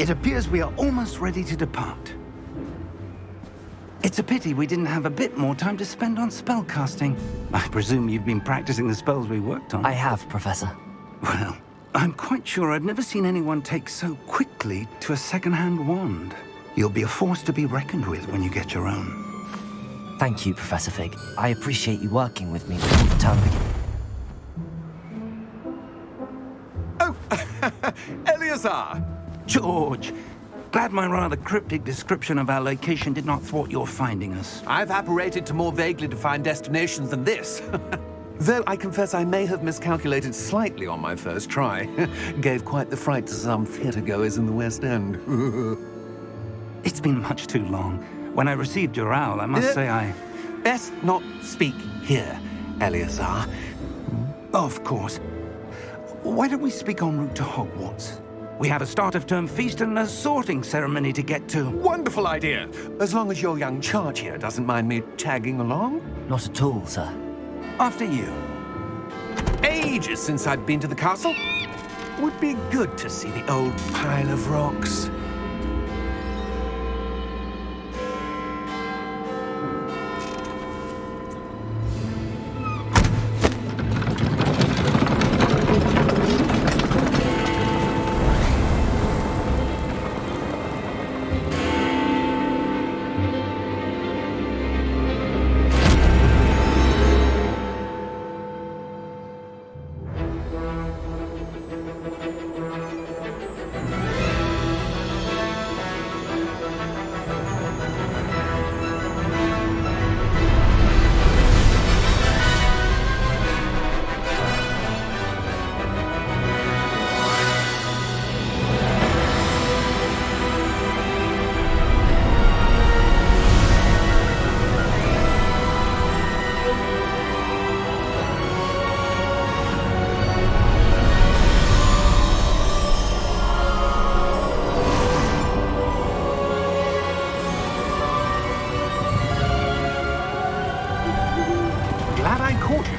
It appears we are almost ready to depart. It's a pity we didn't have a bit more time to spend on spellcasting. I presume you've been practicing the spells we worked on. I have, Professor. Well, I'm quite sure I've never seen anyone take so quickly to a second-hand wand. You'll be a force to be reckoned with when you get your own. Thank you, Professor Fig. I appreciate you working with me before the term begins. Oh, Eleazar! George! Glad my rather cryptic description of our location did not thwart your finding us. I've apparated to more vaguely defined destinations than this. Though I confess I may have miscalculated slightly on my first try. Gave quite the fright to some theatre-goers in the West End. It's been much too long. When I received your owl, I must say I... Best not speak here, Eleazar. Of course. Why don't we speak en route to Hogwarts? We have a start-of-term feast and a sorting ceremony to get to. Wonderful idea! As long as your young charge here doesn't mind me tagging along. Not at all, sir. After you. Ages since I'd been to the castle. Would be good to see the old pile of rocks.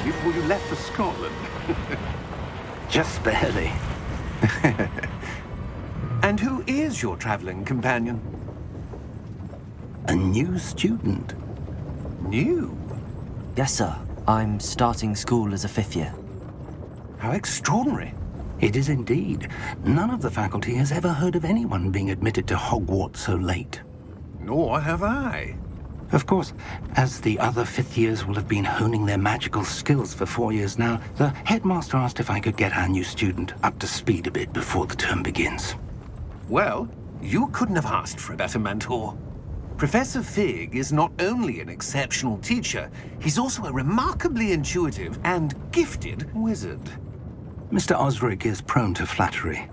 Before you left for Scotland. Just barely. And who is your traveling companion? A new student. New? Yes, sir. I'm starting school as a 5th year. How extraordinary. It is indeed. None of the faculty has ever heard of anyone being admitted to Hogwarts so late. Nor have I. Of course, as the other 5th years will have been honing their magical skills for 4 years now, the headmaster asked if I could get our new student up to speed a bit before the term begins. Well, you couldn't have asked for a better mentor. Professor Fig is not only an exceptional teacher, he's also a remarkably intuitive and gifted wizard. Mr. Osric is prone to flattery.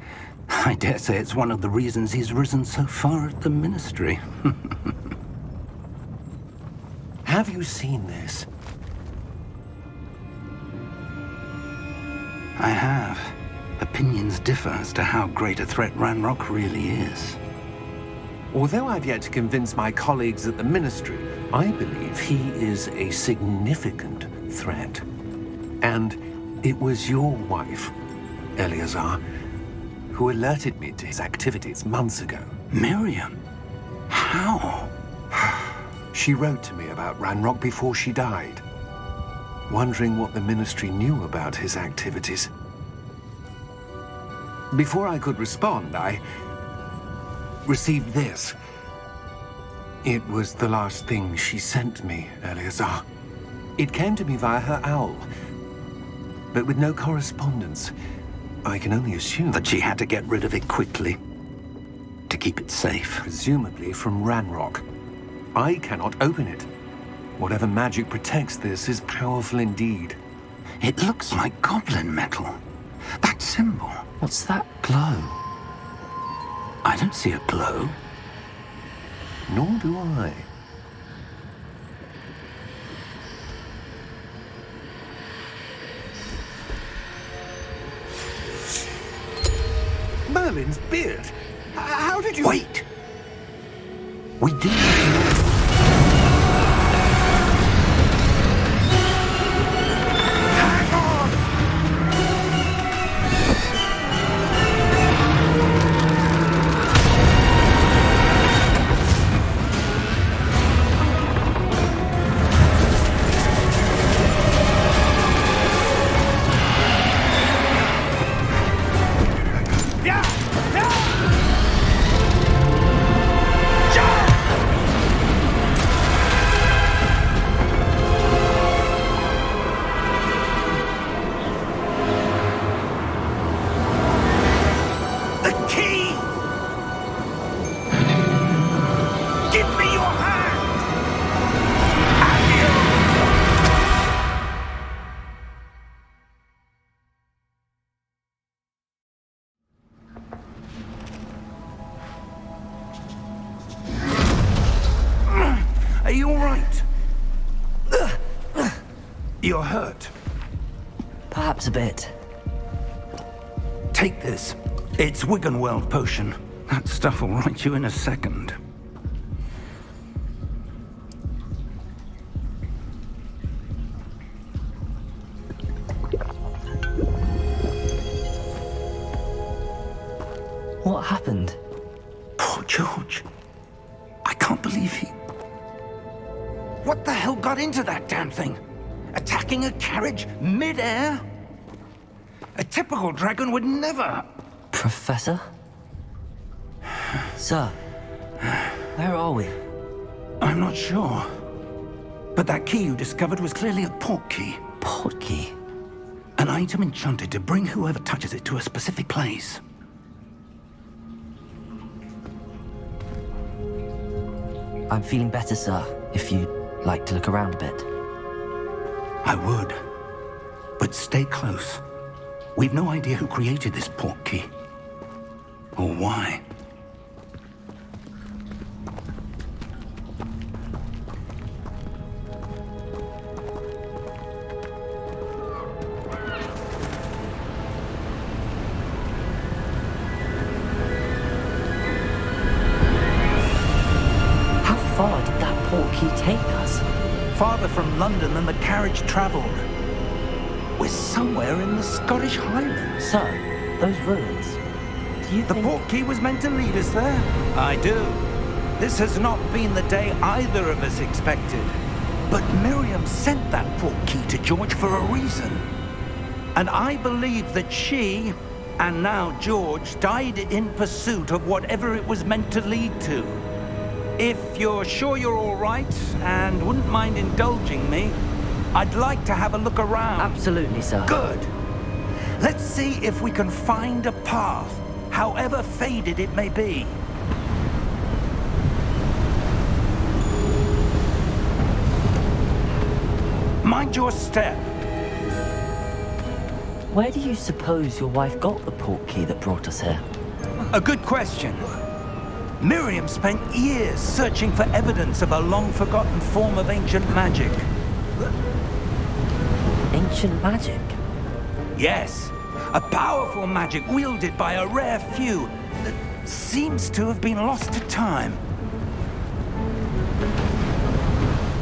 I dare say it's one of the reasons he's risen so far at the ministry. Have you seen this? I have. Opinions differ as to how great a threat Ranrock really is. Although I've yet to convince my colleagues at the ministry, I believe he is a significant threat. And it was your wife, Eleazar, who alerted me to his activities months ago. Miriam? How? She wrote to me about Ranrock before she died, wondering what the ministry knew about his activities. Before I could respond, I received this. It was the last thing she sent me, Eleazar. It came to me via her owl, but with no correspondence. I can only assume that she had to get rid of it quickly, to keep it safe. Presumably from Ranrock. I cannot open it. Whatever magic protects this is powerful indeed. It looks like goblin metal. That symbol. What's that glow? I don't see a glow. Nor do I. Merlin's beard. How did you... Wait! We do need to know. Hang on! You're hurt. Perhaps a bit. Take this. It's Wiggenweld potion. That stuff will right you in a second. What happened? Poor George. I can't believe he... What the hell got into that damn thing? Attacking a carriage mid-air? A typical dragon would never... Professor? Sir, where are we? I'm not sure. But that key you discovered was clearly a port key. Port key? An item enchanted to bring whoever touches it to a specific place. I'm feeling better, sir, if you'd like to look around a bit. I would. But stay close. We've no idea who created this port key. Or why. How far did that port key take us? Farther from London than the carriage traveled. We're somewhere in the Scottish Highlands. Sir, those ruins. Do you The think... port key was meant to lead us there? I do. This has not been the day either of us expected. But Miriam sent that port key to George for a reason. And I believe that she, and now George, died in pursuit of whatever it was meant to lead to. If you're sure you're all right, and wouldn't mind indulging me, I'd like to have a look around. Absolutely, sir. Good. Let's see if we can find a path, however faded it may be. Mind your step. Where do you suppose your wife got the port key that brought us here? A good question. Miriam spent years searching for evidence of a long-forgotten form of ancient magic. Ancient magic? Yes, a powerful magic wielded by a rare few that seems to have been lost to time.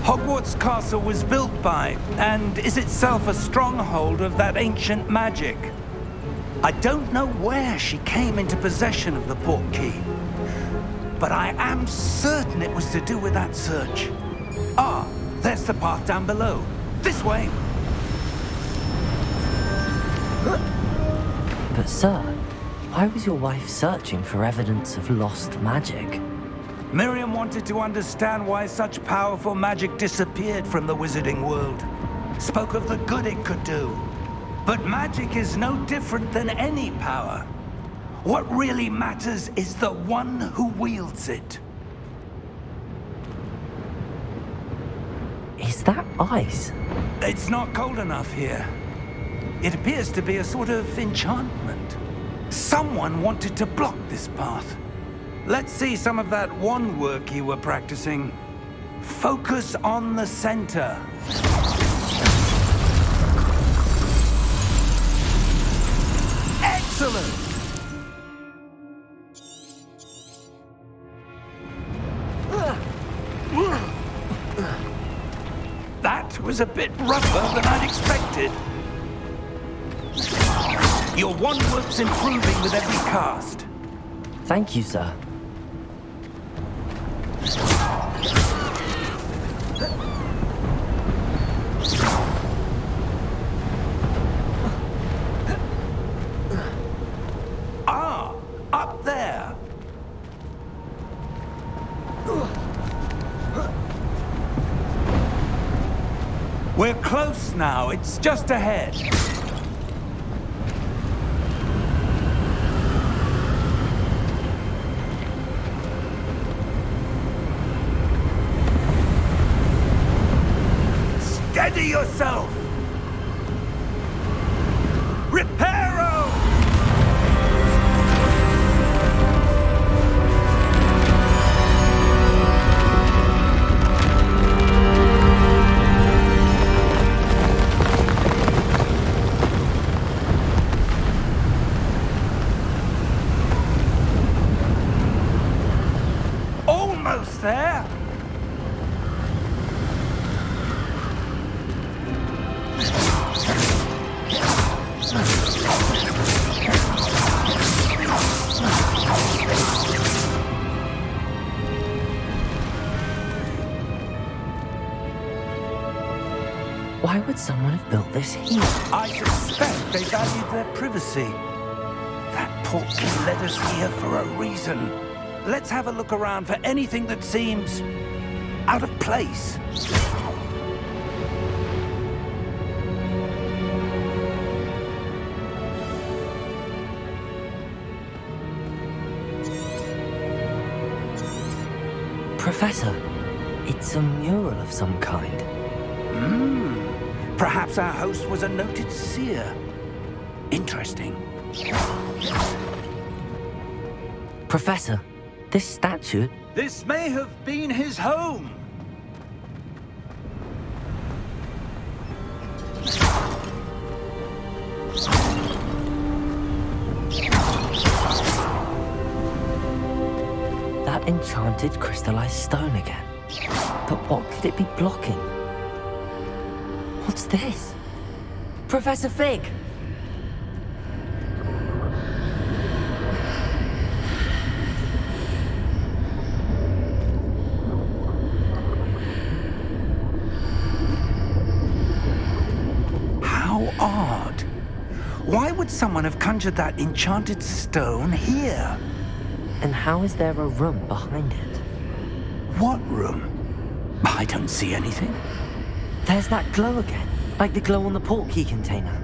Hogwarts Castle was built by, and is itself a stronghold of that ancient magic. I don't know where she came into possession of the port key, but I am certain it was to do with that search. Ah, there's the path down below. This way. But sir, why was your wife searching for evidence of lost magic? Miriam wanted to understand why such powerful magic disappeared from the wizarding world. Spoke of the good it could do. But magic is no different than any power. What really matters is the one who wields it. Is that ice? It's not cold enough here. It appears to be a sort of enchantment. Someone wanted to block this path. Let's see some of that wand work you were practicing. Focus on the center. Excellent! That was a bit rougher than I'd expected. Your wand work's improving with every cast. Thank you, sir. Ah, up there. We're close now. It's just ahead. Steady yourself! Reparo! Why would someone have built this here? I suspect they valued their privacy. That portkey led us here for a reason. Let's have a look around for anything that seems out of place. Professor, it's a mural of some kind. Perhaps our host was a noted seer. Interesting. Professor, this statue... This may have been his home. That enchanted crystallized stone again. But what could it be blocking? What's this? Professor Fig! How odd. Why would someone have conjured that enchanted stone here? And how is there a room behind it? What room? I don't see anything. There's that glow again, like the glow on the portkey container.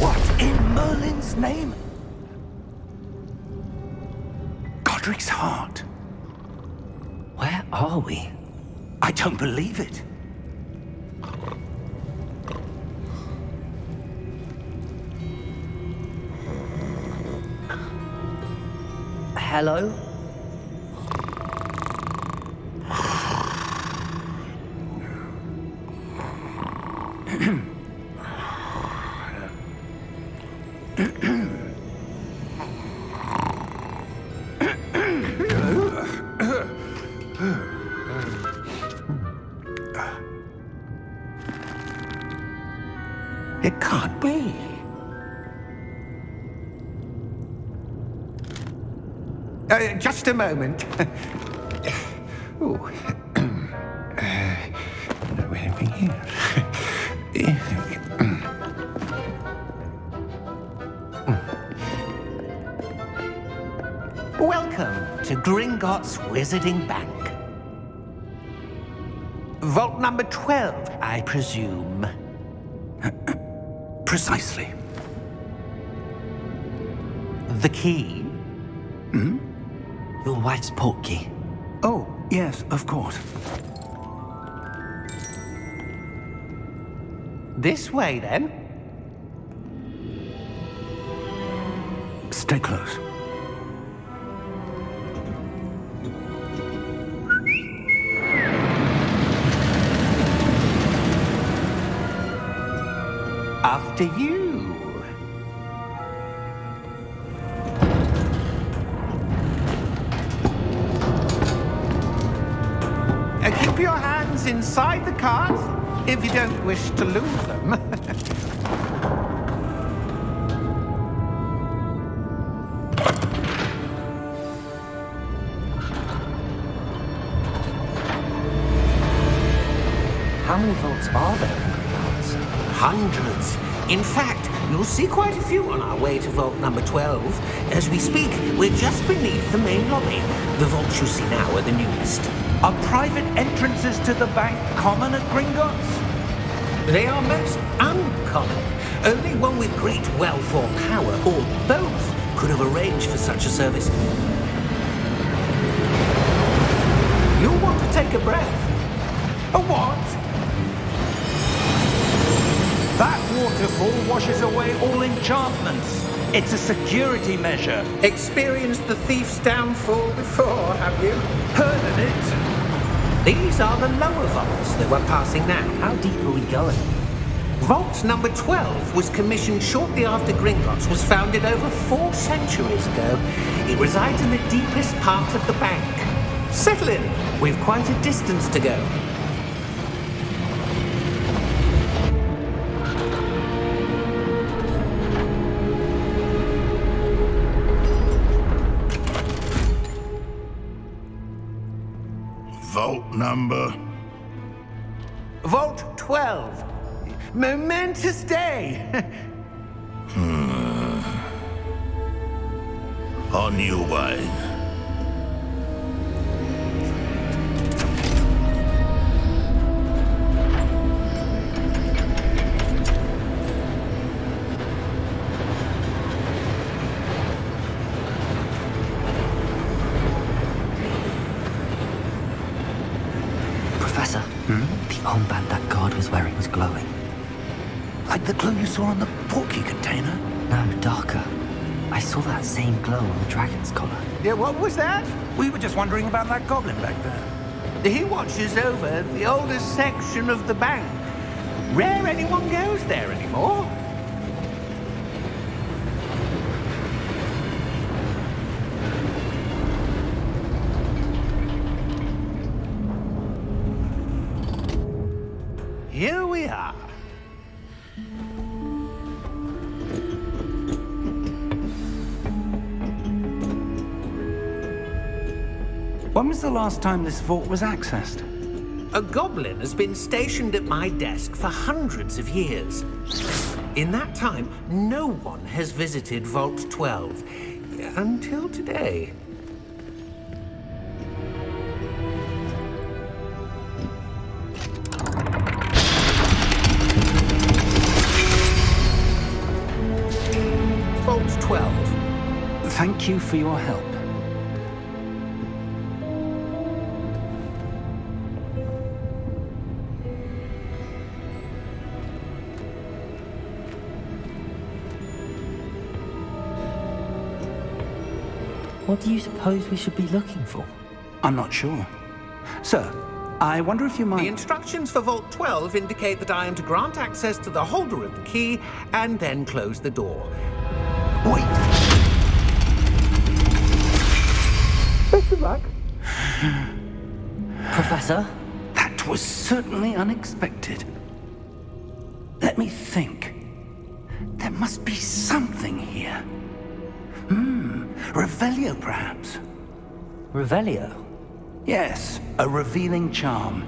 What in Merlin's name? Godric's heart. Where are we? I don't believe it. Hello? It can't be. Just a moment. Oh. Anything here? Welcome to Gringotts Wizarding Bank. Vault number 12, I presume. Precisely. The key? Your wife's portkey. Oh, yes, of course. This way, then. Stay close. After you. Keep your hands inside the cart if you don't wish to lose them. How many vaults are there in Gringotts? Hundreds. In fact, you'll see quite a few on our way to vault number 12. As we speak, we're just beneath the main lobby. The vaults you see now are the newest. Are private entrances to the bank common at Gringotts? They are most uncommon. Only one with great wealth or power, or both, could have arranged for such a service. You'll want to take a breath. A what? That waterfall washes away all enchantments. It's a security measure. Experienced the thief's downfall before, have you? Heard of it? These are the lower vaults that we're passing now. How deep are we going? Vault number 12 was commissioned shortly after Gringotts was founded over 4 centuries ago. It resides in the deepest part of the bank. Settle in. We've quite a distance to go. vault number? Vault 12. Momentous day. On your way. Professor, the armband that guard was wearing was glowing. Like the glue you saw on the portkey container? No, darker. I saw that same glow on the dragon's collar. Yeah, what was that? We were just wondering about that goblin back there. He watches over the oldest section of the bank. Rare anyone goes there anymore. Here we are. When was the last time this vault was accessed? A goblin has been stationed at my desk for hundreds of years. In that time, no one has visited Vault 12. Until today. Vault 12. Thank you for your help. What do you suppose we should be looking for? I'm not sure. Sir, I wonder if you might... The instructions for Vault 12 indicate that I am to grant access to the holder of the key and then close the door. Wait! Best of luck. Professor? That was certainly unexpected. Let me think. There must be something here. Revelio, perhaps? Revelio? Yes, a revealing charm.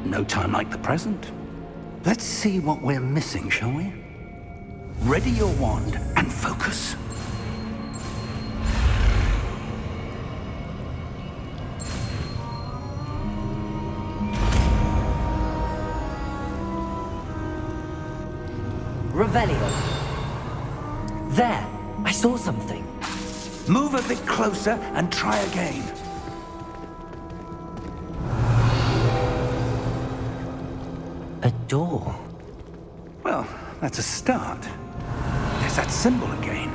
No time like the present. Let's see what we're missing, shall we? Ready your wand and focus. Revelio. There! I saw something. Move a bit closer and try again. A door. Well, that's a start. There's that symbol again.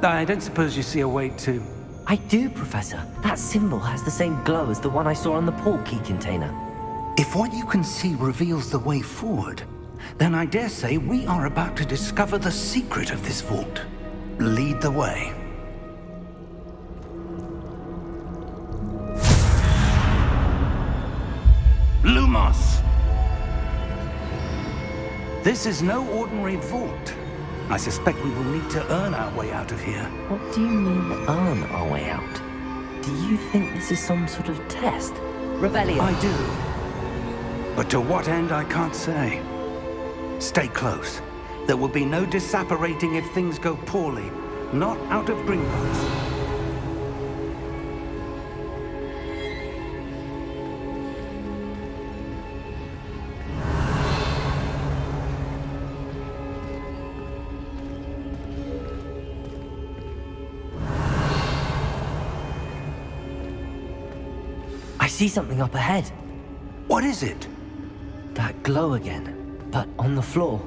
I don't suppose you see a way to... I do, Professor. That symbol has the same glow as the one I saw on the portkey container. If what you can see reveals the way forward, then I dare say we are about to discover the secret of this vault. Lead the way. Lumos! This is no ordinary vault. I suspect we will need to earn our way out of here. What do you mean, earn our way out? Do you think this is some sort of test? Revelio. I do. But to what end, I can't say. Stay close. There will be no disapparating if things go poorly. Not out of Gringotts. I see something up ahead. What is it? That glow again, but on the floor.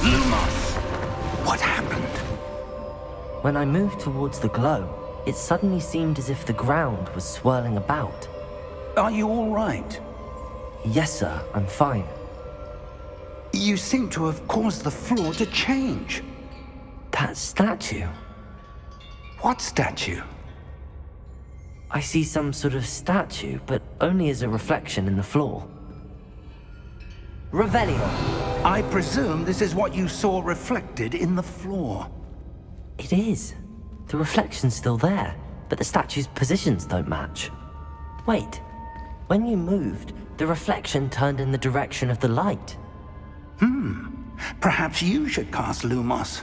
Lumos! What happened? When I moved towards the glow, it suddenly seemed as if the ground was swirling about. Are you all right? Yes, sir, I'm fine. You seem to have caused the floor to change. That statue. What statue? I see some sort of statue, but only as a reflection in the floor. Revelio. I presume this is what you saw reflected in the floor. It is. The reflection's still there, but the statue's positions don't match. Wait. When you moved, the reflection turned in the direction of the light. Perhaps you should cast Lumos.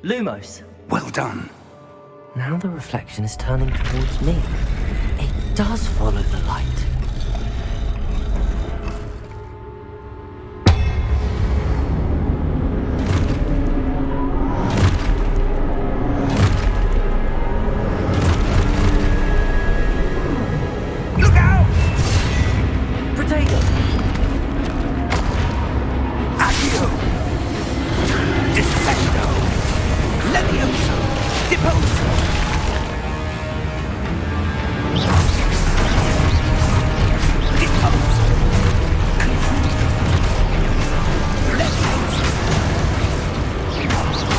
Lumos. Well done. Now the reflection is turning towards me. It does follow the light. Look out! Protego! Accio! Descendo! Levioso! Deposo! Deposo! Levioso!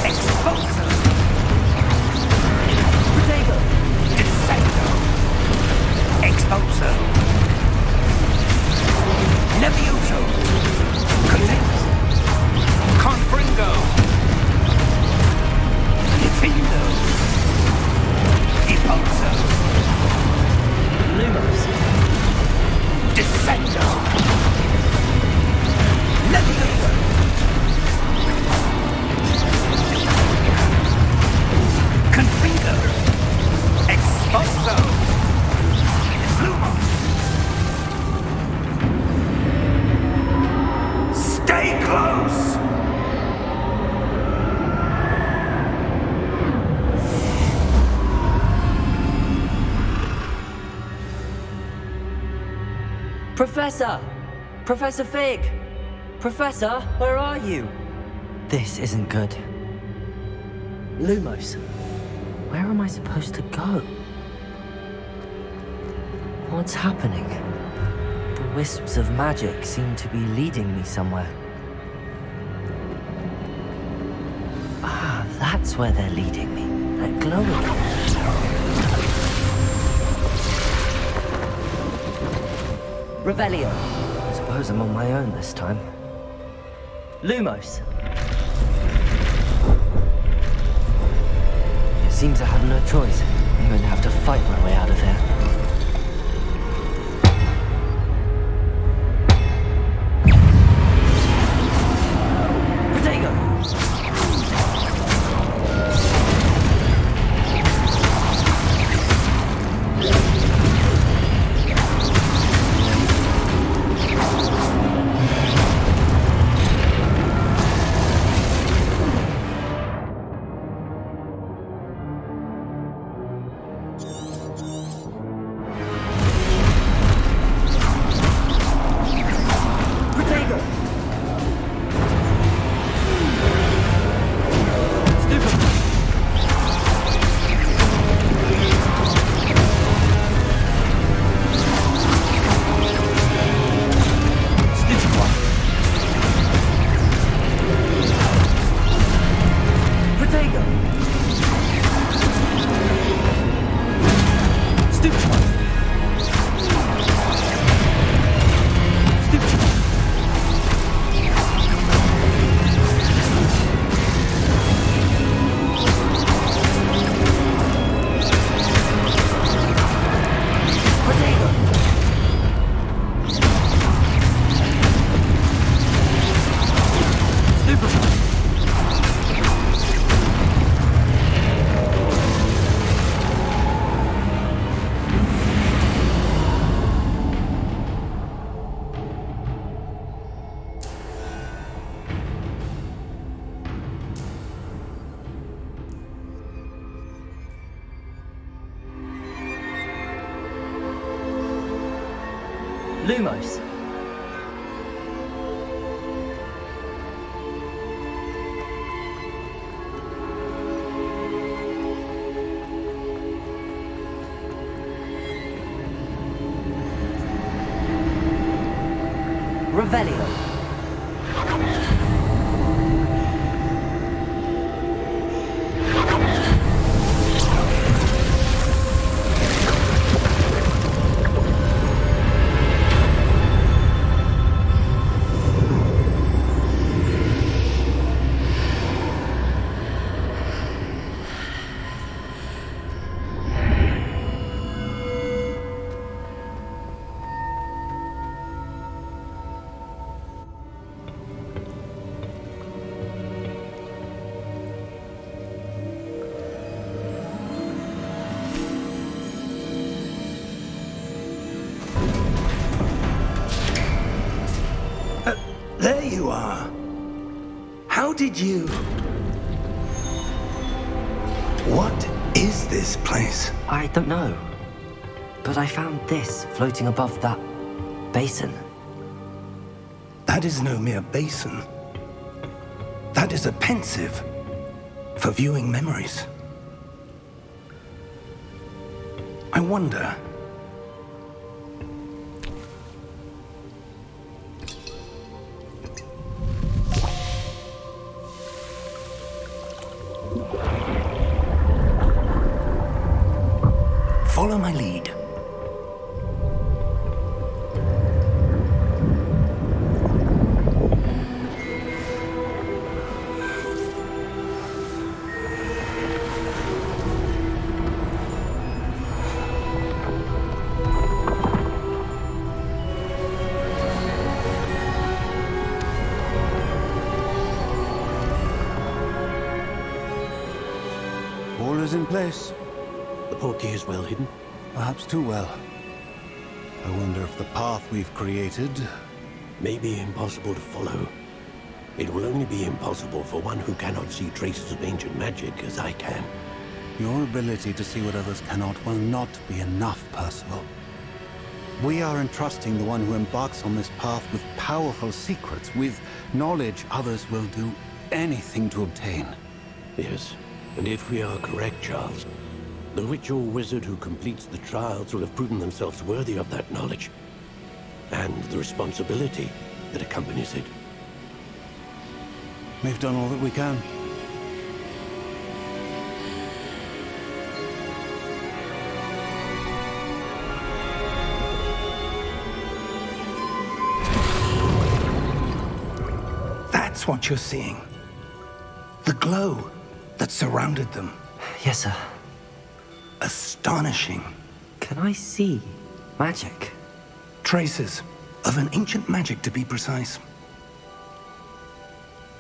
Exposo! Protego! Descendo! Exposo! Levioso! Cotex! Confringo! Defendo! Deposo! Lumos. Descendo! Levioso! Confringo! Exposo! Lumos! Stay close! Professor! Professor Fig! Professor, where are you? This isn't good. Lumos, where am I supposed to go? What's happening? The wisps of magic seem to be leading me somewhere. Ah, that's where they're leading me. That glow again. Revelio. I suppose I'm on my own this time. Lumos. It seems I have no choice. I'm going to have to fight my way out of here. Protego! Lumos. Revelio. There you are. How did you... What is this place? I don't know. But I found this floating above that basin. That is no mere basin. That is a pensive for viewing memories. I wonder... Follow my lead. All is in place. The portkey is well hidden. Perhaps too well. I wonder if the path we've created... May be impossible to follow. It will only be impossible for one who cannot see traces of ancient magic as I can. Your ability to see what others cannot will not be enough, Percival. We are entrusting the one who embarks on this path with powerful secrets, with knowledge others will do anything to obtain. Yes, and if we are correct, Charles, the witch or wizard who completes the trials will have proven themselves worthy of that knowledge, and the responsibility that accompanies it. We've done all that we can. That's what you're seeing. The glow that surrounded them. Yes, sir. Astonishing. Can I see magic? Traces of an ancient magic, to be precise.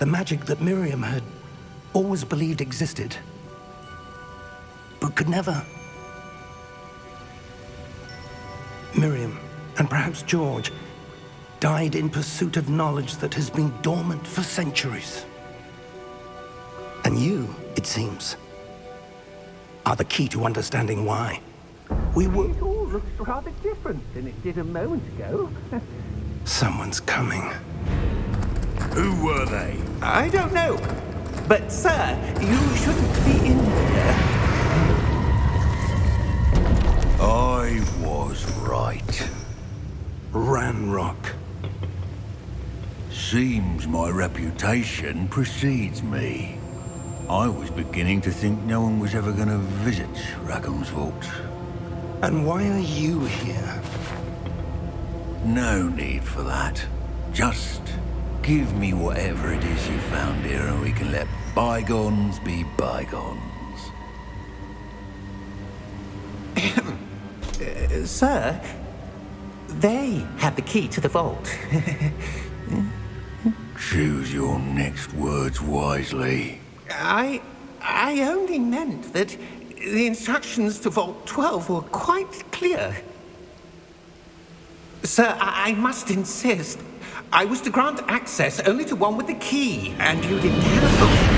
The magic that Miriam had always believed existed, but could never. Miriam, and perhaps George, died in pursuit of knowledge that has been dormant for centuries. And you, it seems, are the key to understanding why. We were... It all looks rather different than it did a moment ago. Someone's coming. Who were they? I don't know. But, sir, you shouldn't be in here. I was right. Ranrock. Seems my reputation precedes me. I was beginning to think no one was ever going to visit Rackham's vault. And why are you here? No need for that. Just give me whatever it is you found here and we can let bygones be bygones. Sir, they had the key to the vault. Choose your next words wisely. I only meant that the instructions to Vault 12 were quite clear. Sir, I must insist. I was to grant access only to one with the key, and you didn't have...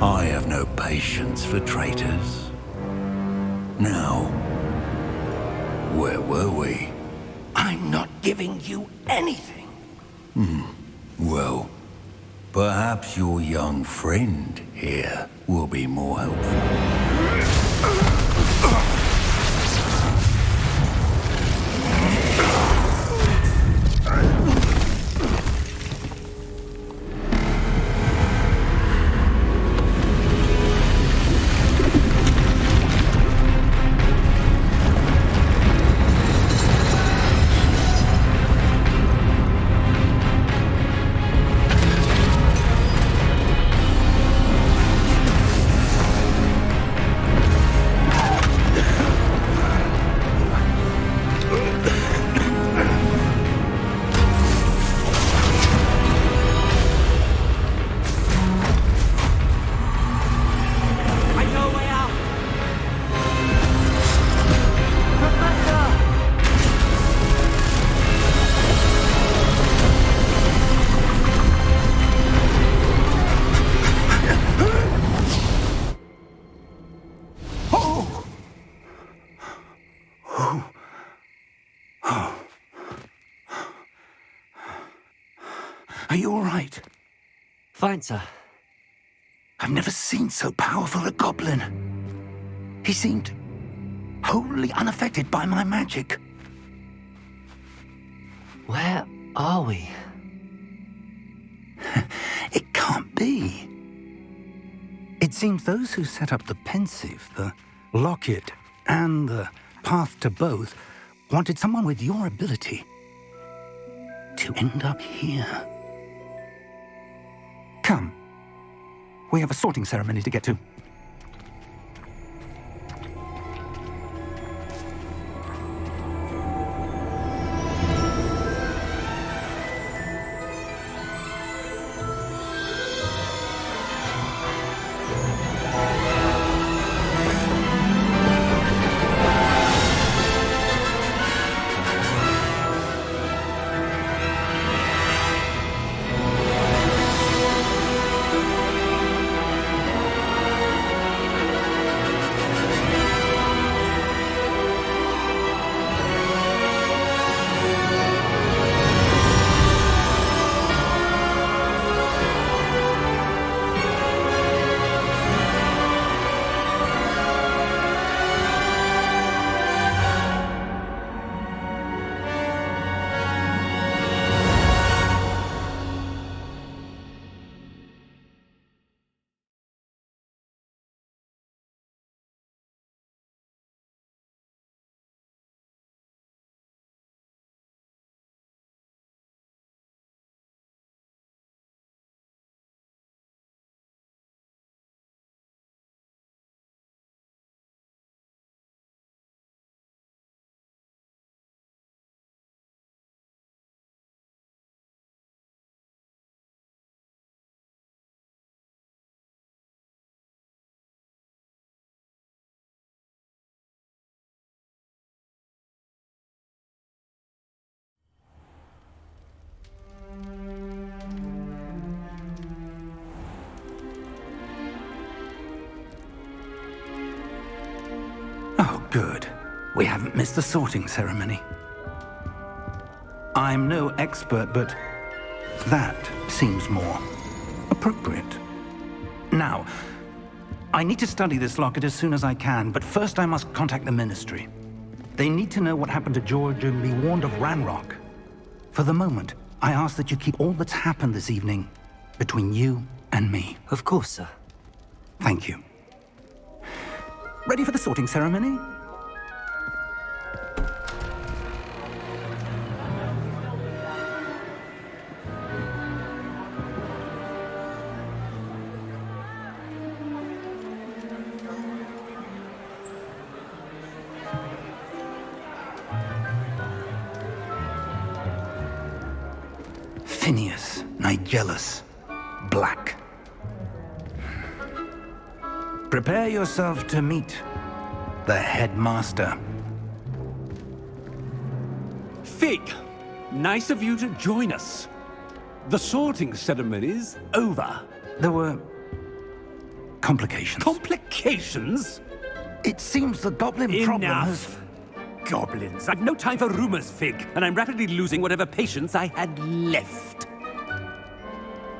I have no patience for traitors. Now, where were we? I'm not giving you anything. Well, perhaps your young friend here will be more helpful. Are you all right? Fine, sir. I've never seen so powerful a goblin. He seemed wholly unaffected by my magic. Where are we? It can't be. It seems those who set up the pensive, the locket, and the path to both wanted someone with your ability to end up here. Come. We have a sorting ceremony to get to. Oh, good. We haven't missed the sorting ceremony. I'm no expert, but that seems more appropriate. Now, I need to study this locket as soon as I can, but first I must contact the Ministry. They need to know what happened to George and be warned of Ranrock. For the moment, I ask that you keep all that's happened this evening between you and me. Of course, sir. Thank you. Ready for the sorting ceremony? Phineas, Nigellus, Black. Prepare yourself to meet the headmaster. Fig, nice of you to join us. The sorting ceremony's over. There were complications. Complications? It seems the goblin problem has... Enough. Goblins. I've no time for rumors, Fig, and I'm rapidly losing whatever patience I had left.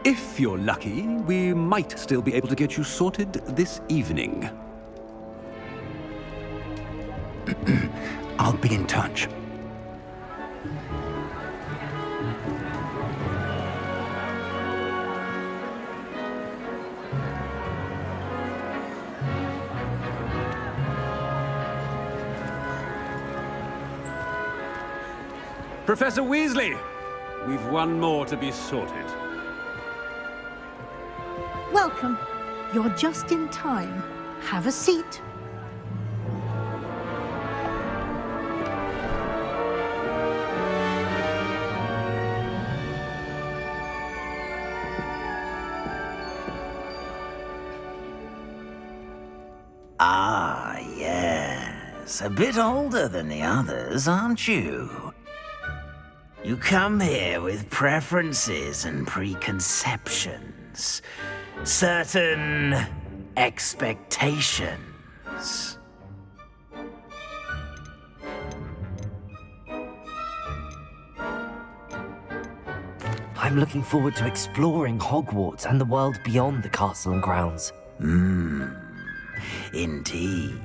If you're lucky, we might still be able to get you sorted this evening. I'll be in touch. Professor Weasley, we've one more to be sorted. Welcome. You're just in time. Have a seat. Ah, yes. A bit older than the others, aren't you? You come here with preferences and preconceptions. Certain expectations. I'm looking forward to exploring Hogwarts and the world beyond the castle and grounds. Indeed.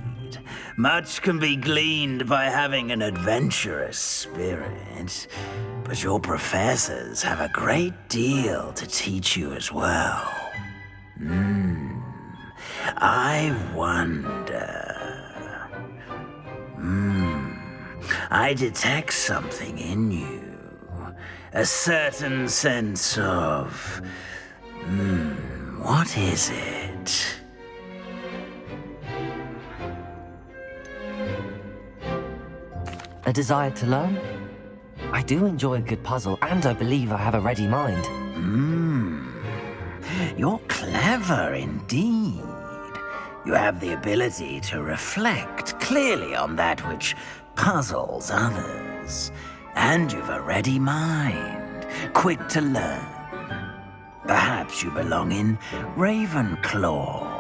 Much can be gleaned by having an adventurous spirit, but your professors have a great deal to teach you as well. I wonder... I detect something in you. A certain sense of... what is it? A desire to learn? I do enjoy a good puzzle, and I believe I have a ready mind. You're clever indeed. You have the ability to reflect clearly on that which puzzles others. And you've a ready mind, quick to learn. Perhaps you belong in Ravenclaw.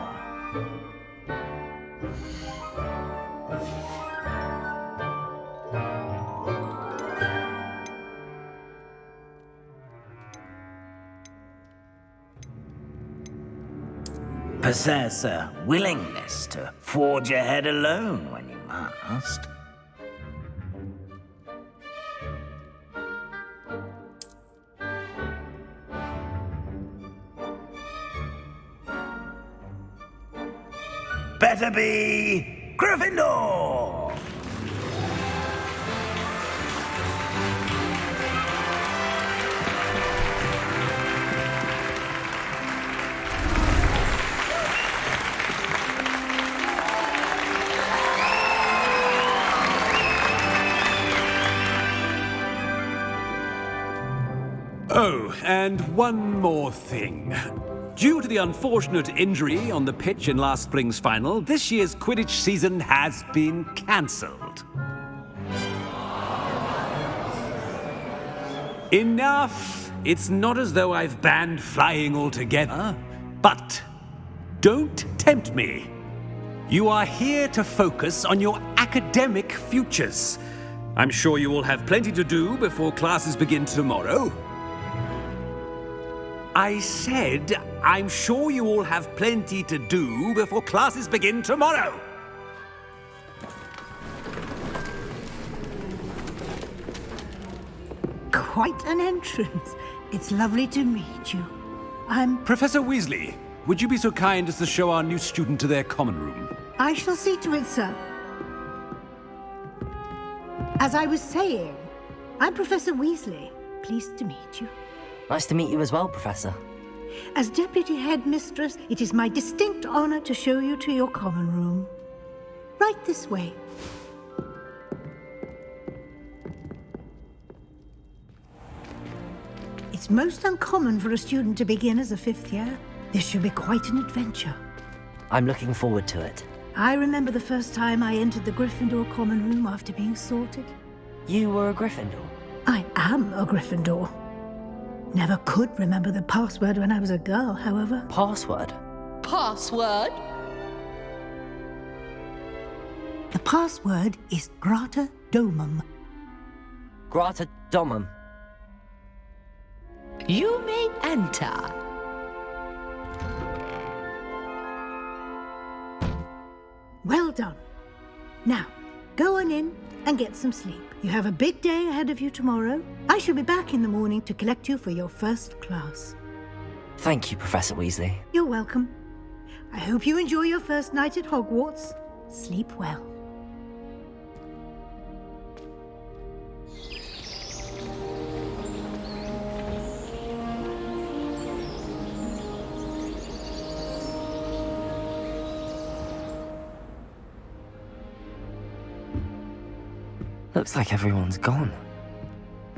Possess a willingness to forge ahead alone when you must. Better be Gryffindor! Oh, and one more thing. Due to the unfortunate injury on the pitch in last spring's final, this year's Quidditch season has been cancelled. Enough! It's not as though I've banned flying altogether, but don't tempt me. You are here to focus on your academic futures. I'm sure you will have plenty to do before classes begin tomorrow. I said, I'm sure you all have plenty to do before classes begin tomorrow. Quite an entrance. It's lovely to meet you. I'm... Professor Weasley, would you be so kind as to show our new student to their common room? I shall see to it, sir. As I was saying, I'm Professor Weasley. Pleased to meet you. Nice to meet you as well, Professor. As Deputy Headmistress, it is my distinct honor to show you to your common room. Right this way. It's most uncommon for a student to begin as a fifth year. This should be quite an adventure. I'm looking forward to it. I remember the first time I entered the Gryffindor common room after being sorted. You were a Gryffindor? I am a Gryffindor. Never could remember the password when I was a girl, however. Password? Password? The password is Grata Domum. Grata Domum. You may enter. Well done. Now, go on in and get some sleep. You have a big day ahead of you tomorrow. I shall be back in the morning to collect you for your first class. Thank you, Professor Weasley. You're welcome. I hope you enjoy your first night at Hogwarts. Sleep well. Looks like everyone's gone.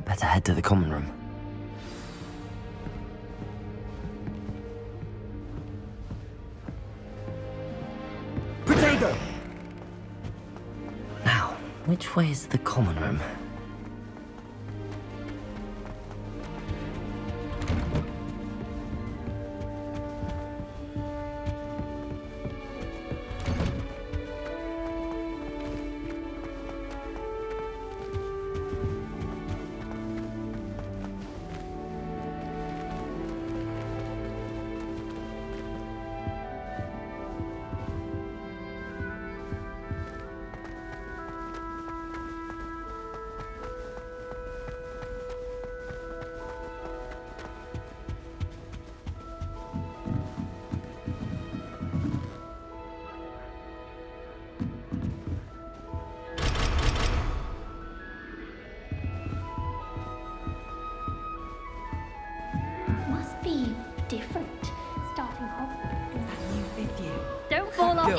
Better head to the common room. Potato! Now, which way is the common room?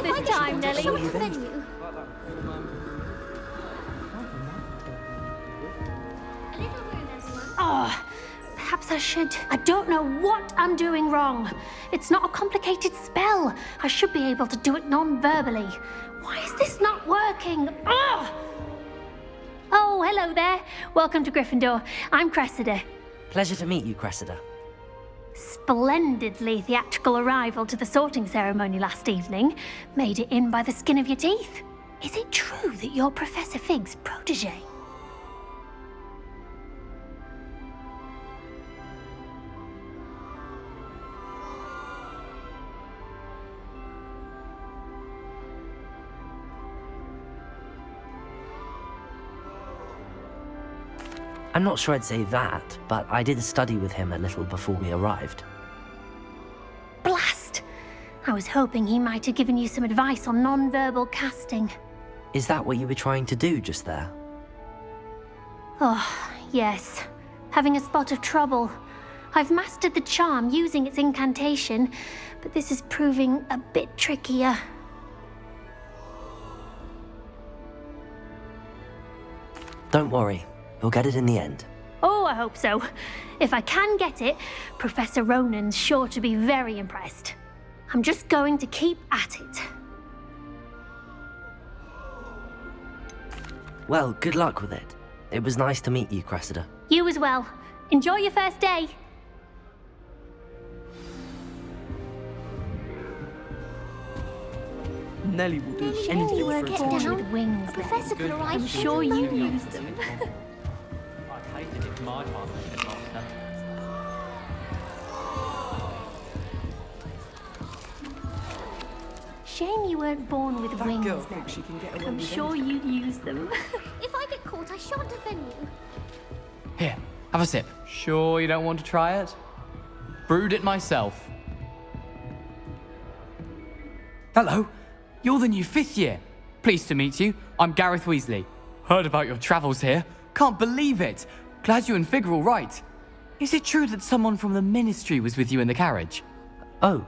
Not this time, Nelly. Oh, perhaps I should. I don't know what I'm doing wrong. It's not a complicated spell. I should be able to do it non-verbally. Why is this not working? Oh! Oh, hello there. Welcome to Gryffindor. I'm Cressida. Pleasure to meet you, Cressida. Splendidly theatrical arrival to the sorting ceremony last evening. Made it in by the skin of your teeth. Is it true that you're Professor Fig's protege? I'm not sure I'd say that, but I did study with him a little before we arrived. Blast! I was hoping he might have given you some advice on non-verbal casting. Is that what you were trying to do just there? Oh, yes. Having a spot of trouble. I've mastered the charm using its incantation, but this is proving a bit trickier. Don't worry. You'll get it in the end. Oh, I hope so. If I can get it, Professor Ronan's sure to be very impressed. I'm just going to keep at it. Well, good luck with it. It was nice to meet you, Cressida. You as well. Enjoy your first day. Nelly will do anything for Get down attention. with wings. A professor could arrive. I'm sure you'd use them. I hated if my father was a master. Shame you weren't born with wings. girl Nelly. thinks she can get away I'm with sure you'd use them. If I get caught, I shan't offend you. Here, have a sip. Sure you don't want to try it? Brewed it myself. Hello, you're the new 5th year. Pleased to meet you. I'm Gareth Weasley. Heard about your travels here. Can't believe it. Glad you and Fig are all right. Is it true that someone from the Ministry was with you in the carriage? Oh,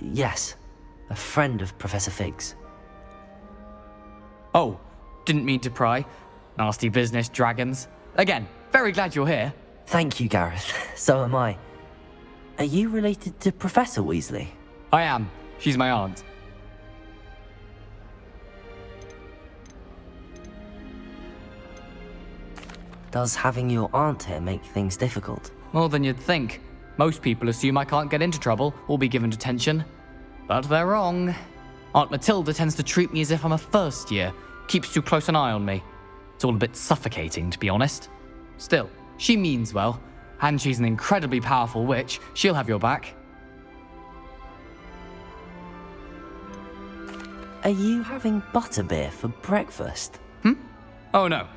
yes. A friend of Professor Fig's. Oh, didn't mean to pry. Nasty business, dragons. Again, very glad you're here. Thank you, Gareth. So am I. Are you related to Professor Weasley? I am. She's my aunt. Does having your aunt here make things difficult? More than you'd think. Most people assume I can't get into trouble or be given detention. But they're wrong. Aunt Matilda tends to treat me as if I'm a first year, keeps too close an eye on me. It's all a bit suffocating, to be honest. Still, she means well, and she's an incredibly powerful witch. She'll have your back. Are you having butterbeer for breakfast? Oh no.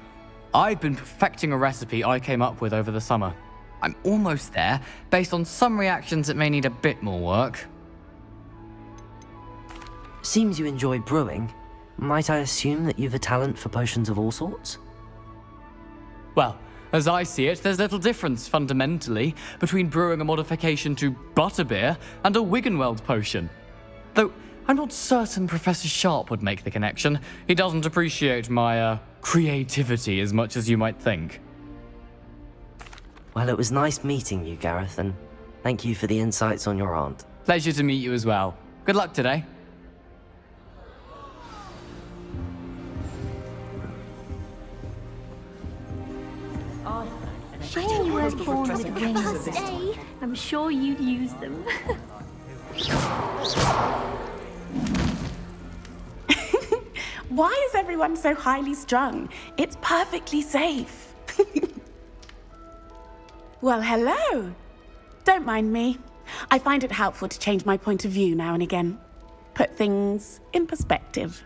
I've been perfecting a recipe I came up with over the summer. I'm almost there. Based on some reactions, it may need a bit more work. Seems you enjoy brewing. Might I assume that you've a talent for potions of all sorts? Well, as I see it, there's little difference, fundamentally, between brewing a modification to butterbeer and a Wiggenweld potion. Though, I'm not certain Professor Sharp would make the connection. He doesn't appreciate my, creativity as much as you might think. Well, it was nice meeting you, Gareth, and thank you for the insights on your aunt. Pleasure to meet you as well. Good luck today. Shame you weren't born with wings. First day. I'm sure you'd use them. Why is everyone so highly strung? It's perfectly safe. Well, hello. Don't mind me. I find it helpful to change my point of view now and again. Put things in perspective.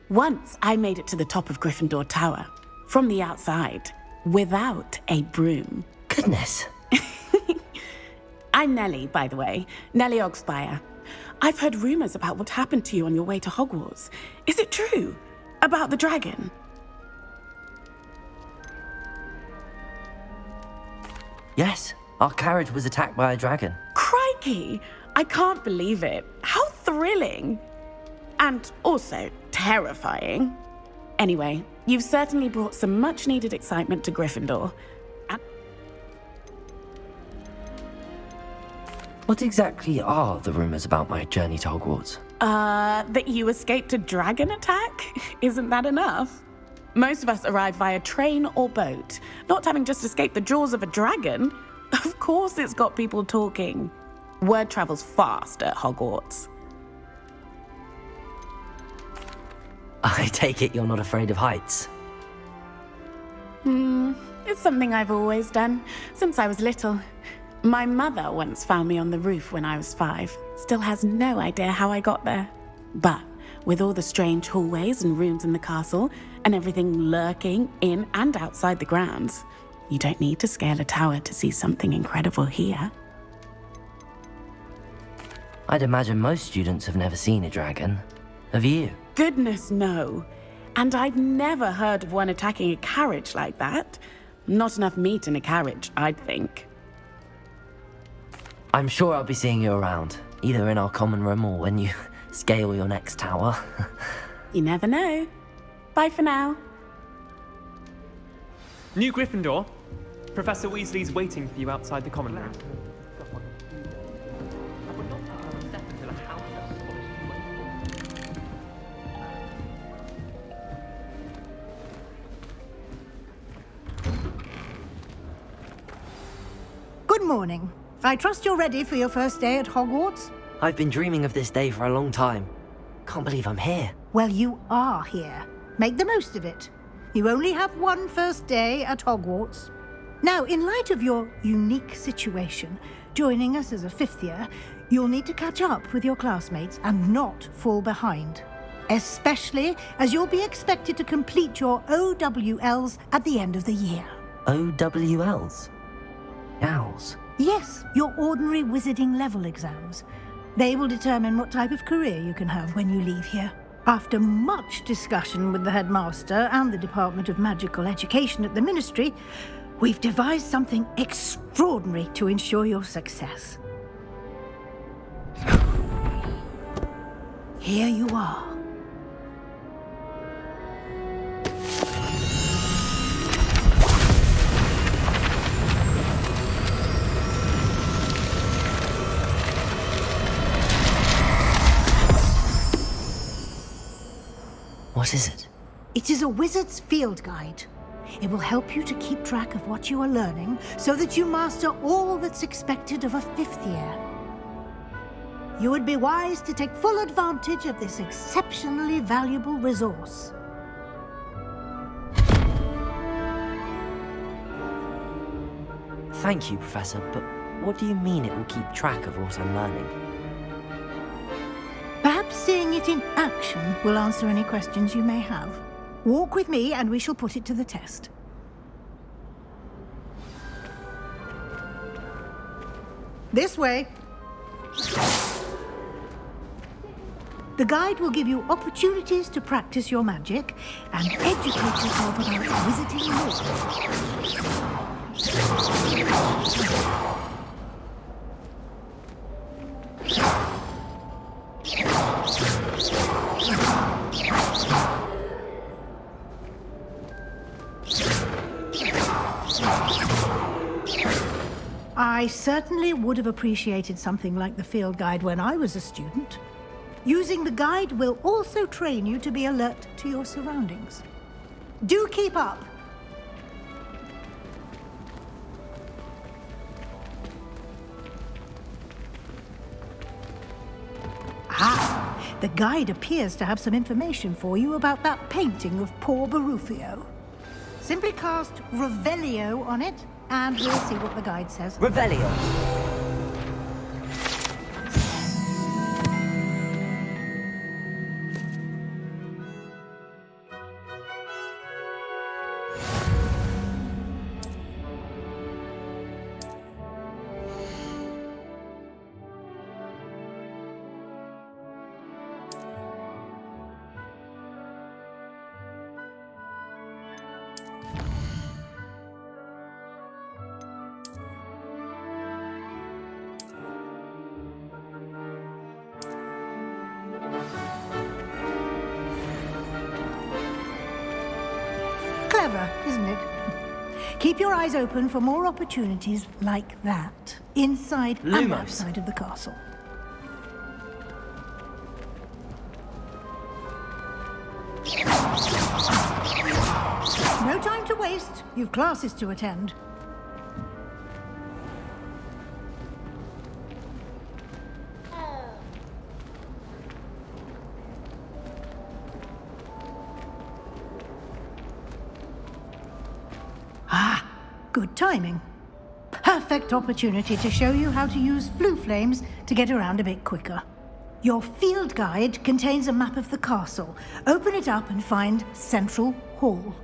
Once I made it to the top of Gryffindor Tower, from the outside, without a broom. Goodness. I'm Nellie, by the way. Nellie Ogspire. I've heard rumors about what happened to you on your way to Hogwarts. Is it true? About the dragon? Yes, our carriage was attacked by a dragon. Crikey! I can't believe it. How thrilling! And also terrifying. Anyway, you've certainly brought some much-needed excitement to Gryffindor. What exactly are the rumors about my journey to Hogwarts? That you escaped a dragon attack? Isn't that enough? Most of us arrive via train or boat. Not having just escaped the jaws of a dragon, of course it's got people talking. Word travels fast at Hogwarts. I take it you're not afraid of heights. It's something I've always done, since I was little. My mother once found me on the roof when I was 5. Still has no idea how I got there. But with all the strange hallways and rooms in the castle, and everything lurking in and outside the grounds, you don't need to scale a tower to see something incredible here. I'd imagine most students have never seen a dragon. Have you? Goodness, no. And I've never heard of one attacking a carriage like that. Not enough meat in a carriage, I'd think. I'm sure I'll be seeing you around, either in our common room or when you scale your next tower. You never know. Bye for now. New Gryffindor. Professor Weasley's waiting for you outside the common room. Good morning. I trust you're ready for your first day at Hogwarts? I've been dreaming of this day for a long time. Can't believe I'm here. Well, you are here. Make the most of it. You only have one first day at Hogwarts. Now, in light of your unique situation, joining us as a 5th year, you'll need to catch up with your classmates and not fall behind. Especially as you'll be expected to complete your OWLs at the end of the year. OWLs? Owls? Yes, your ordinary wizarding level exams. They will determine what type of career you can have when you leave here. After much discussion with the headmaster and the Department of Magical Education at the Ministry, we've devised something extraordinary to ensure your success. Here you are. What is it? It is a wizard's field guide. It will help you to keep track of what you are learning so that you master all that's expected of a 5th year. You would be wise to take full advantage of this exceptionally valuable resource. Thank you, Professor, but what do you mean it will keep track of what I'm learning? Perhaps seeing it in action will answer any questions you may have. Walk with me and we shall put it to the test. This way. The guide will give you opportunities to practice your magic and educate yourself about wizarding lore. I certainly would have appreciated something like the field guide when I was a student. Using the guide will also train you to be alert to your surroundings. Do keep up! Ah, the guide appears to have some information for you about that painting of poor Barufio. Simply cast Revelio on it, and we'll see what the guide says. Revelio! isn't it? Keep your eyes open for more opportunities like that, inside and Lumos. outside of the castle. No time to waste. You've classes to attend. Ah, good timing. Perfect opportunity to show you how to use flue flames to get around a bit quicker. Your field guide contains a map of the castle. Open it up and find Central Hall.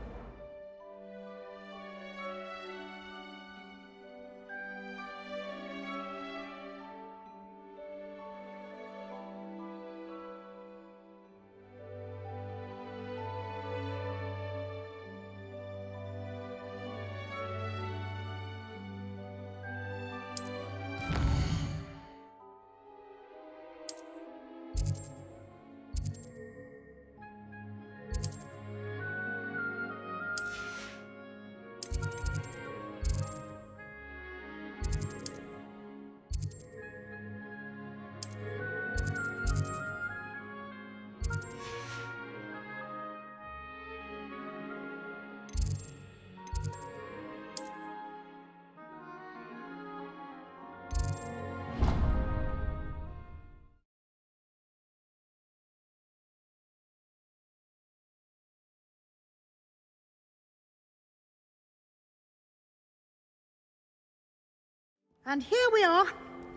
And here we are.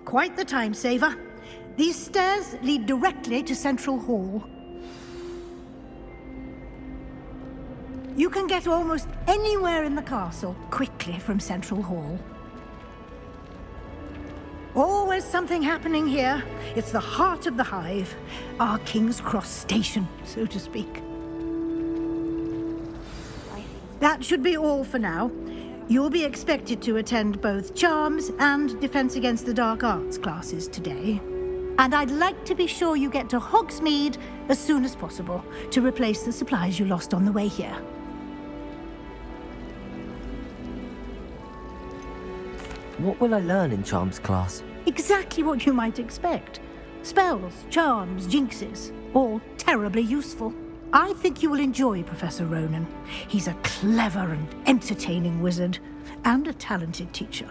Quite the time saver. These stairs lead directly to Central Hall. You can get almost anywhere in the castle quickly from Central Hall. Always something happening here. It's the heart of the hive. Our King's Cross station, so to speak. That should be all for now. You'll be expected to attend both Charms and Defense Against the Dark Arts classes today. And I'd like to be sure you get to Hogsmeade as soon as possible to replace the supplies you lost on the way here. What will I learn in Charms class? Exactly what you might expect. Spells, charms, jinxes, all terribly useful. I think you will enjoy Professor Ronan. He's a clever and entertaining wizard, and a talented teacher.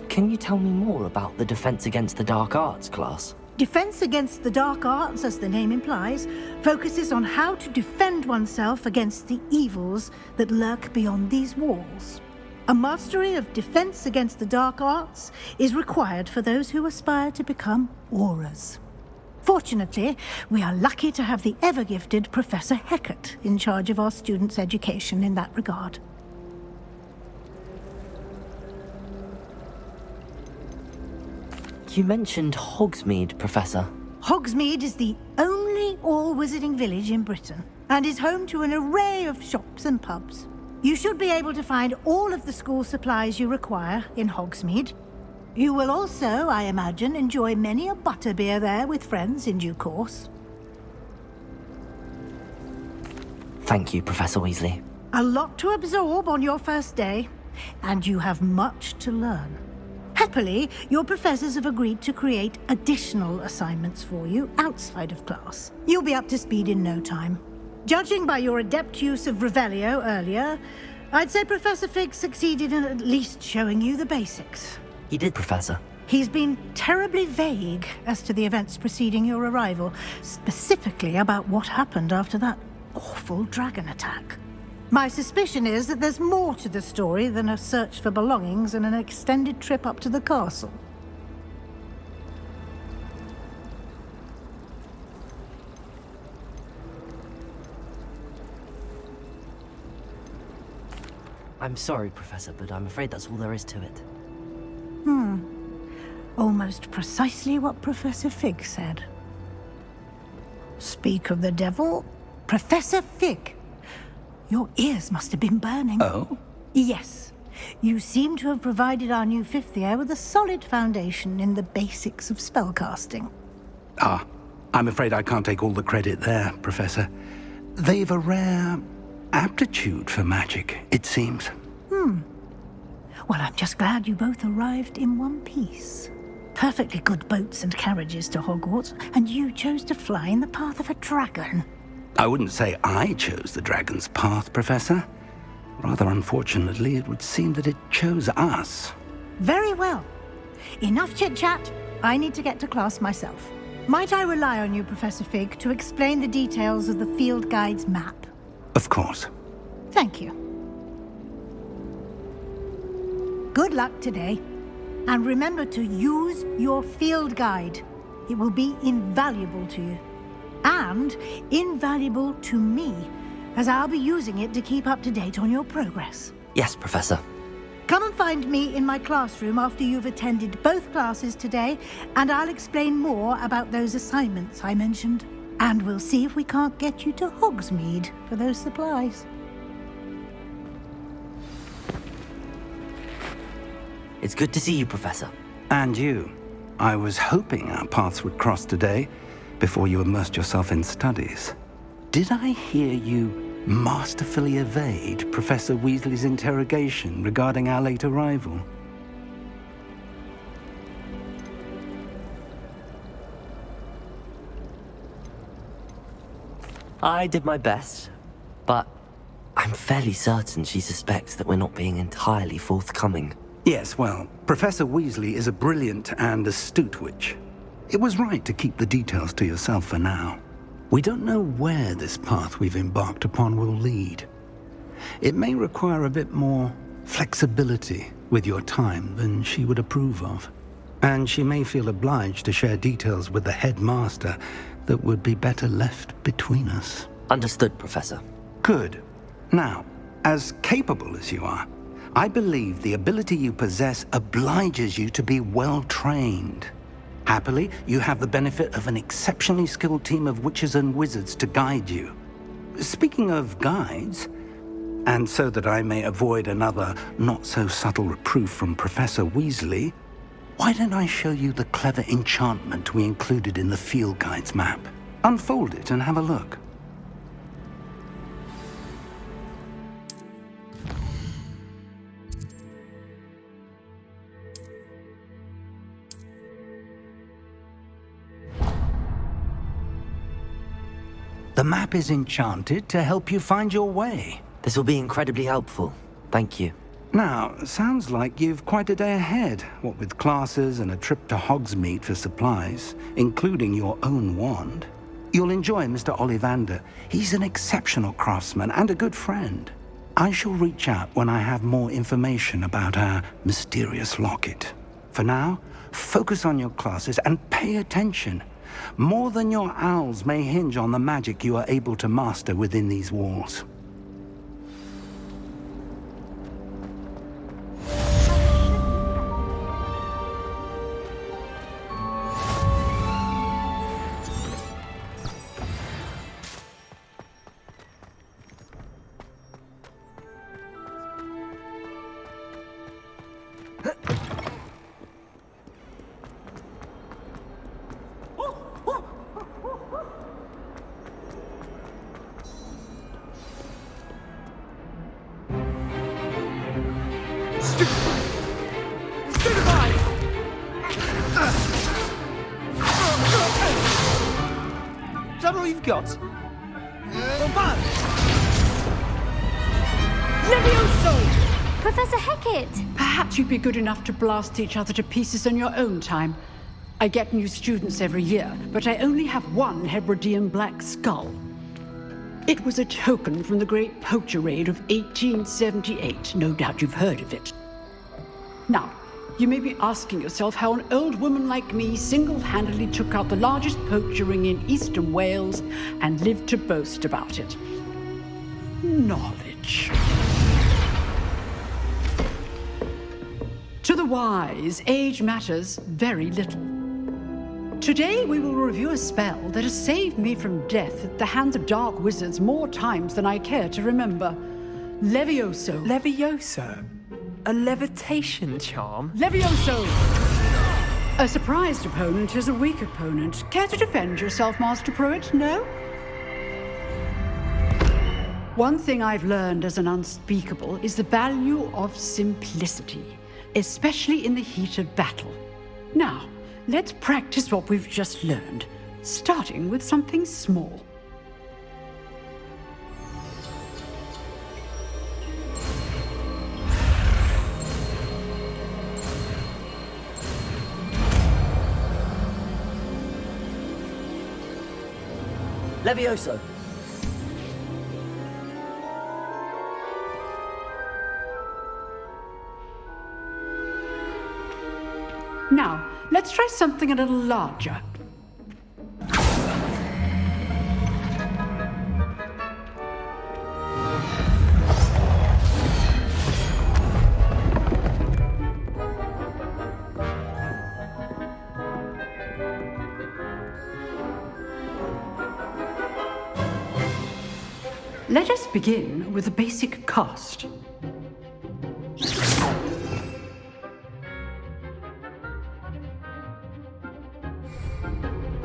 Can you tell me more about the Defense Against the Dark Arts class? Defense Against the Dark Arts, as the name implies, focuses on how to defend oneself against the evils that lurk beyond these walls. A mastery of Defense Against the Dark Arts is required for those who aspire to become Aurors. Fortunately, we are lucky to have the ever-gifted Professor Hecat in charge of our students' education in that regard. You mentioned Hogsmeade, Professor. Hogsmeade is the only all-wizarding village in Britain, and is home to an array of shops and pubs. You should be able to find all of the school supplies you require in Hogsmeade. You will also, I imagine, enjoy many a butterbeer there with friends in due course. Thank you, Professor Weasley. A lot to absorb on your first day, and you have much to learn. Happily, your professors have agreed to create additional assignments for you outside of class. You'll be up to speed in no time. Judging by your adept use of Revelio earlier, I'd say Professor Fig succeeded in at least showing you the basics. He did, Professor. He's been terribly vague as to the events preceding your arrival, specifically about what happened after that awful dragon attack. My suspicion is that there's more to the story than a search for belongings and an extended trip up to the castle. I'm sorry, Professor, but I'm afraid that's all there is to it. Almost precisely what Professor Fig said. Speak of the devil, Professor Fig. Your ears must have been burning. Oh? Yes. You seem to have provided our new fifth year with a solid foundation in the basics of spellcasting. Ah, I'm afraid I can't take all the credit there, Professor. They've a rare aptitude for magic, it seems. Well, I'm just glad you both arrived in one piece. Perfectly good boats and carriages to Hogwarts, and you chose to fly in the path of a dragon. I wouldn't say I chose the dragon's path, Professor. Rather unfortunately, it would seem that it chose us. Very well. Enough chit-chat. I need to get to class myself. Might I rely on you, Professor Fig, to explain the details of the field guide's map? Of course. Thank you. Good luck today. And remember to use your field guide. It will be invaluable to you. And invaluable to me, as I'll be using it to keep up to date on your progress. Yes, Professor. Come and find me in my classroom after you've attended both classes today, and I'll explain more about those assignments I mentioned. And we'll see if we can't get you to Hogsmeade for those supplies. It's good to see you, Professor. And you. I was hoping our paths would cross today, before you immersed yourself in studies. Did I hear you masterfully evade Professor Weasley's interrogation regarding our late arrival? I did my best, but I'm fairly certain she suspects that we're not being entirely forthcoming. Yes, well, Professor Weasley is a brilliant and astute witch. It was right to keep the details to yourself for now. We don't know where this path we've embarked upon will lead. It may require a bit more flexibility with your time than she would approve of. And she may feel obliged to share details with the headmaster that would be better left between us. Understood, Professor. Good. Now, as capable as you are, I believe the ability you possess obliges you to be well-trained. Happily, you have the benefit of an exceptionally skilled team of witches and wizards to guide you. Speaking of guides, and so that I may avoid another not-so-subtle reproof from Professor Weasley, why don't I show you the clever enchantment we included in the field guide's map? Unfold it and have a look. The map is enchanted to help you find your way. This will be incredibly helpful. Thank you. Now, sounds like you've quite a day ahead, what with classes and a trip to Hogsmeade for supplies, including your own wand. You'll enjoy Mr. Ollivander. He's an exceptional craftsman and a good friend. I shall reach out when I have more information about our mysterious locket. For now, focus on your classes and pay attention. More than your owls may hinge on the magic you are able to master within these walls. Is that all you've got? Levioso! Professor Hecat! Perhaps you'd be good enough to blast each other to pieces in your own time. I get new students every year, but I only have one Hebridean black skull. It was a token from the Great Poacher Raid of 1878. No doubt you've heard of it. Now, you may be asking yourself how an old woman like me single-handedly took out the largest poacher ring in eastern Wales and lived to boast about it. Knowledge. To the wise, age matters very little. Today we will review a spell that has saved me from death at the hands of dark wizards more times than I care to remember. Levioso. Levioso? A levitation charm? Levioso! A surprised opponent is a weak opponent. Care to defend yourself, Master Pruitt? No? One thing I've learned as an unspeakable is the value of simplicity, especially in the heat of battle. Now, let's practice what we've just learned, starting with something small. Levioso! Now, let's try something a little larger. Let us begin with the basic cast.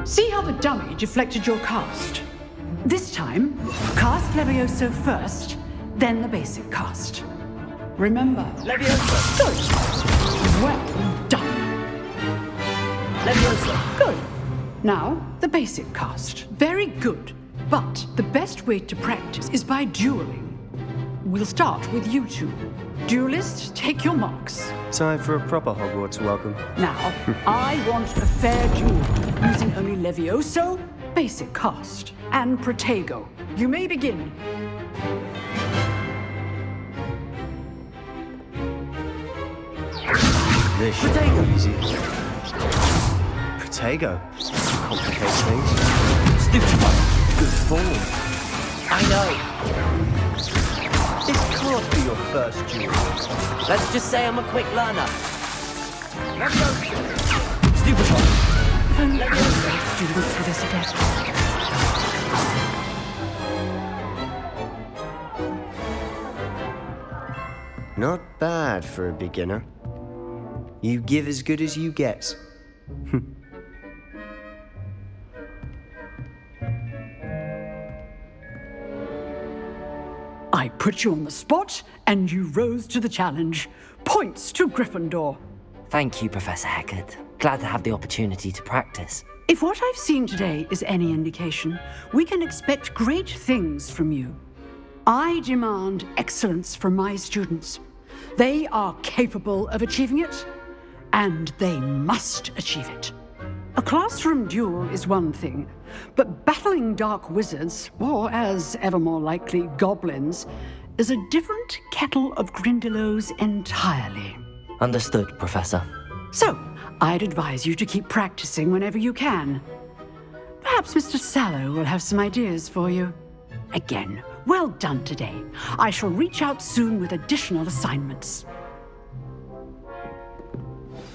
See how the dummy deflected your cast? This time, cast Levioso first, then the basic cast. Remember, Levioso! Good! Well done! Levioso! Good! Now, the basic cast. Very good. But the best way to practice is by dueling. We'll start with you two. Duelists, take your marks. Time for a proper Hogwarts welcome. Now, I want a fair duel, using only Levioso, basic cast, and Protego. You may begin. This should be easy. Protego. Complicates things. Stupid one! Good form. I know. This can't be your first duel. Let's just say I'm a quick learner. Levioso! Stupid one! If only I could students for this again. Not bad for a beginner. You give as good as you get. I put you on the spot, and you rose to the challenge. Points to Gryffindor. Thank you, Professor Hecat. Glad to have the opportunity to practice. If what I've seen today is any indication, we can expect great things from you. I demand excellence from my students. They are capable of achieving it, and they must achieve it. A classroom duel is one thing, but battling dark wizards, or as ever more likely, goblins, is a different kettle of Grindylows entirely. Understood, Professor. So, I'd advise you to keep practicing whenever you can. Perhaps Mr. Sallow will have some ideas for you. Again, well done today. I shall reach out soon with additional assignments.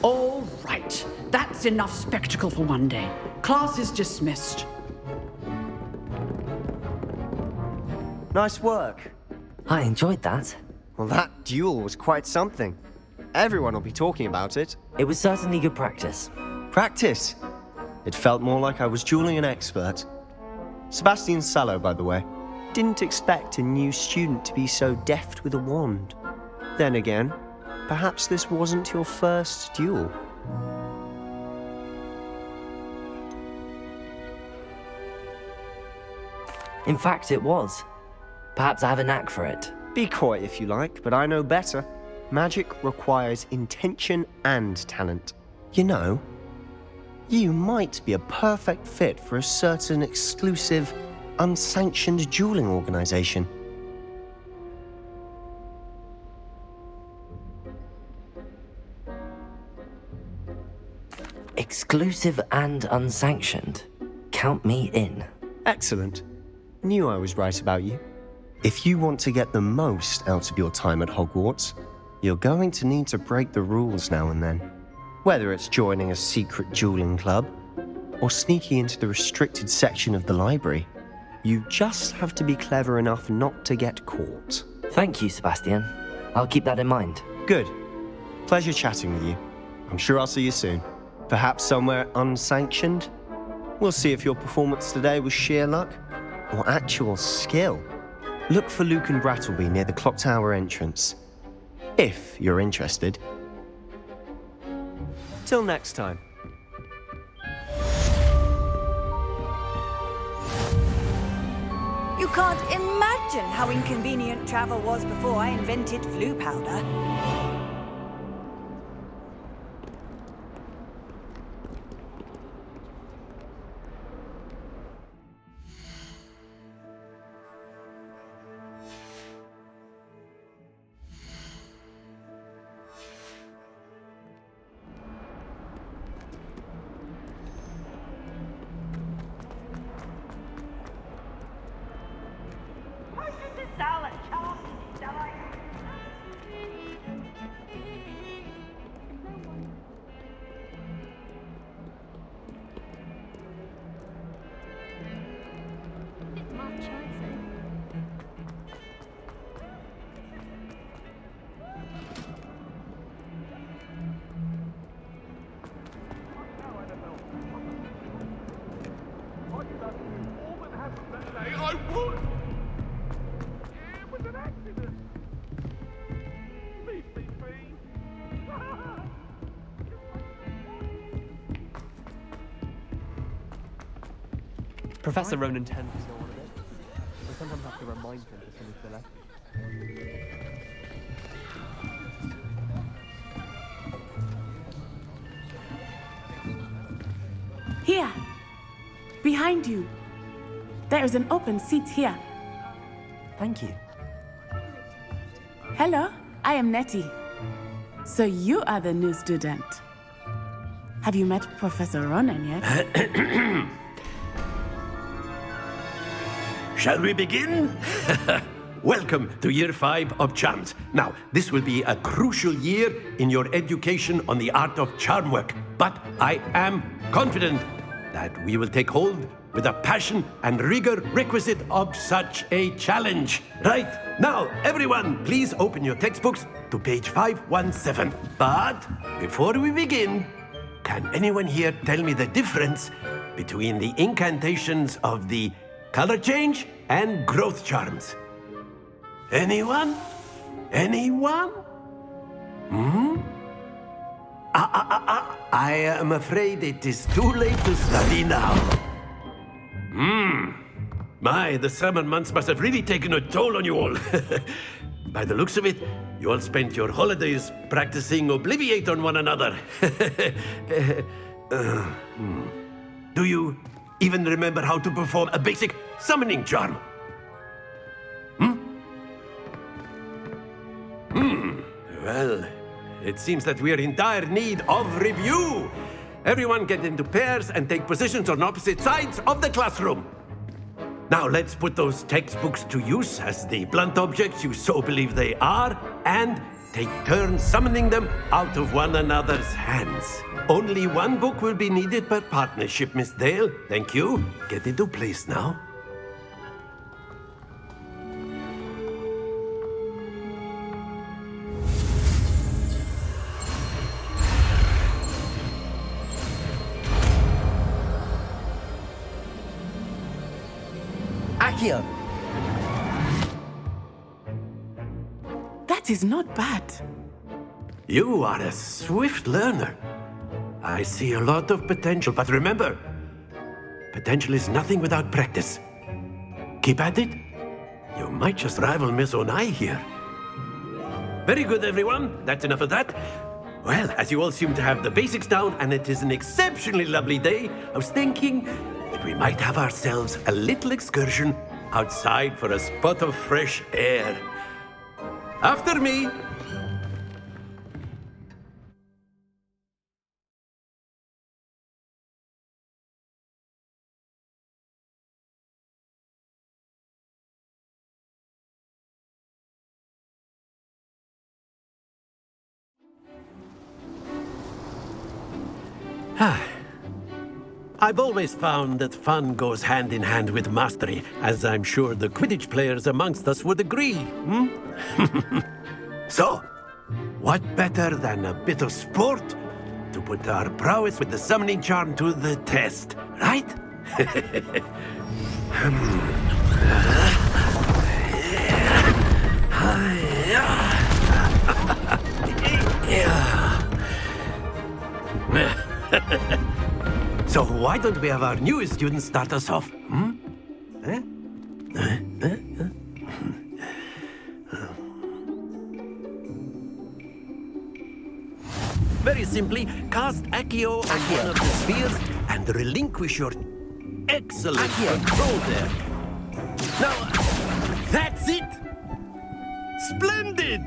All right. That's enough spectacle for one day. Class is dismissed. Nice work. I enjoyed that. Well, that duel was quite something. Everyone will be talking about it. It was certainly good practice. Practice? It felt more like I was dueling an expert. Sebastian Sallow, by the way. Didn't expect a new student to be so deft with a wand. Then again, perhaps this wasn't your first duel. In fact, it was. Perhaps I have a knack for it. Be coy if you like, but I know better. Magic requires intention and talent. You know, you might be a perfect fit for a certain exclusive, unsanctioned dueling organization. Exclusive and unsanctioned. Count me in. Excellent. Knew I was right about you. If you want to get the most out of your time at Hogwarts, you're going to need to break the rules now and then. Whether it's joining a secret dueling club, or sneaking into the restricted section of the library, you just have to be clever enough not to get caught. Thank you, Sebastian. I'll keep that in mind. Good. Pleasure chatting with you. I'm sure I'll see you soon. Perhaps somewhere unsanctioned? We'll see if your performance today was sheer luck or actual skill. Look for Luke and Brattleby near the clock tower entrance, if you're interested. Till next time. You can't imagine how inconvenient travel was before I invented flu powder. Professor Ronan tends to go on a bit. We sometimes have to remind him to finish the lesson. Here. Behind you. There is an open seat here. Thank you. Hello, I am Nettie. So you are the new student. Have you met Professor Ronan yet? Shall we begin? Welcome to Year 5 of Charms. Now, this will be a crucial year in your education on the art of charm work. But I am confident that we will take hold with the passion and rigor requisite of such a challenge. Right, now, everyone, please open your textbooks to page 517. But before we begin, can anyone here tell me the difference between the incantations of the color change and growth charms? Anyone? Anyone? I am afraid it is too late to study now. My, the summer months must have really taken a toll on you all. By the looks of it, you all spent your holidays practicing Obliviate on one another. Do you even remember how to perform a basic summoning charm? Well, it seems that we are in dire need of review. Everyone get into pairs and take positions on opposite sides of the classroom. Now let's put those textbooks to use as the blunt objects you so believe they are, and take turns summoning them out of one another's hands. Only one book will be needed per partnership, Miss Dale. Thank you. Get into place now. Accio! That is not bad. You are a swift learner. I see a lot of potential, but remember, potential is nothing without practice. Keep at it. You might just rival Miss Onai here. Very good, everyone. That's enough of that. Well, as you all seem to have the basics down, and it is an exceptionally lovely day, I was thinking that we might have ourselves a little excursion outside for a spot of fresh air. After me. I've always found that fun goes hand in hand with mastery, as I'm sure the Quidditch players amongst us would agree. So, what better than a bit of sport to put our prowess with the summoning charm to the test, right? So why don't we have our newest student start us off? Very simply, cast Accio on one of the spheres and relinquish your excellent control there. Now, that's it! Splendid!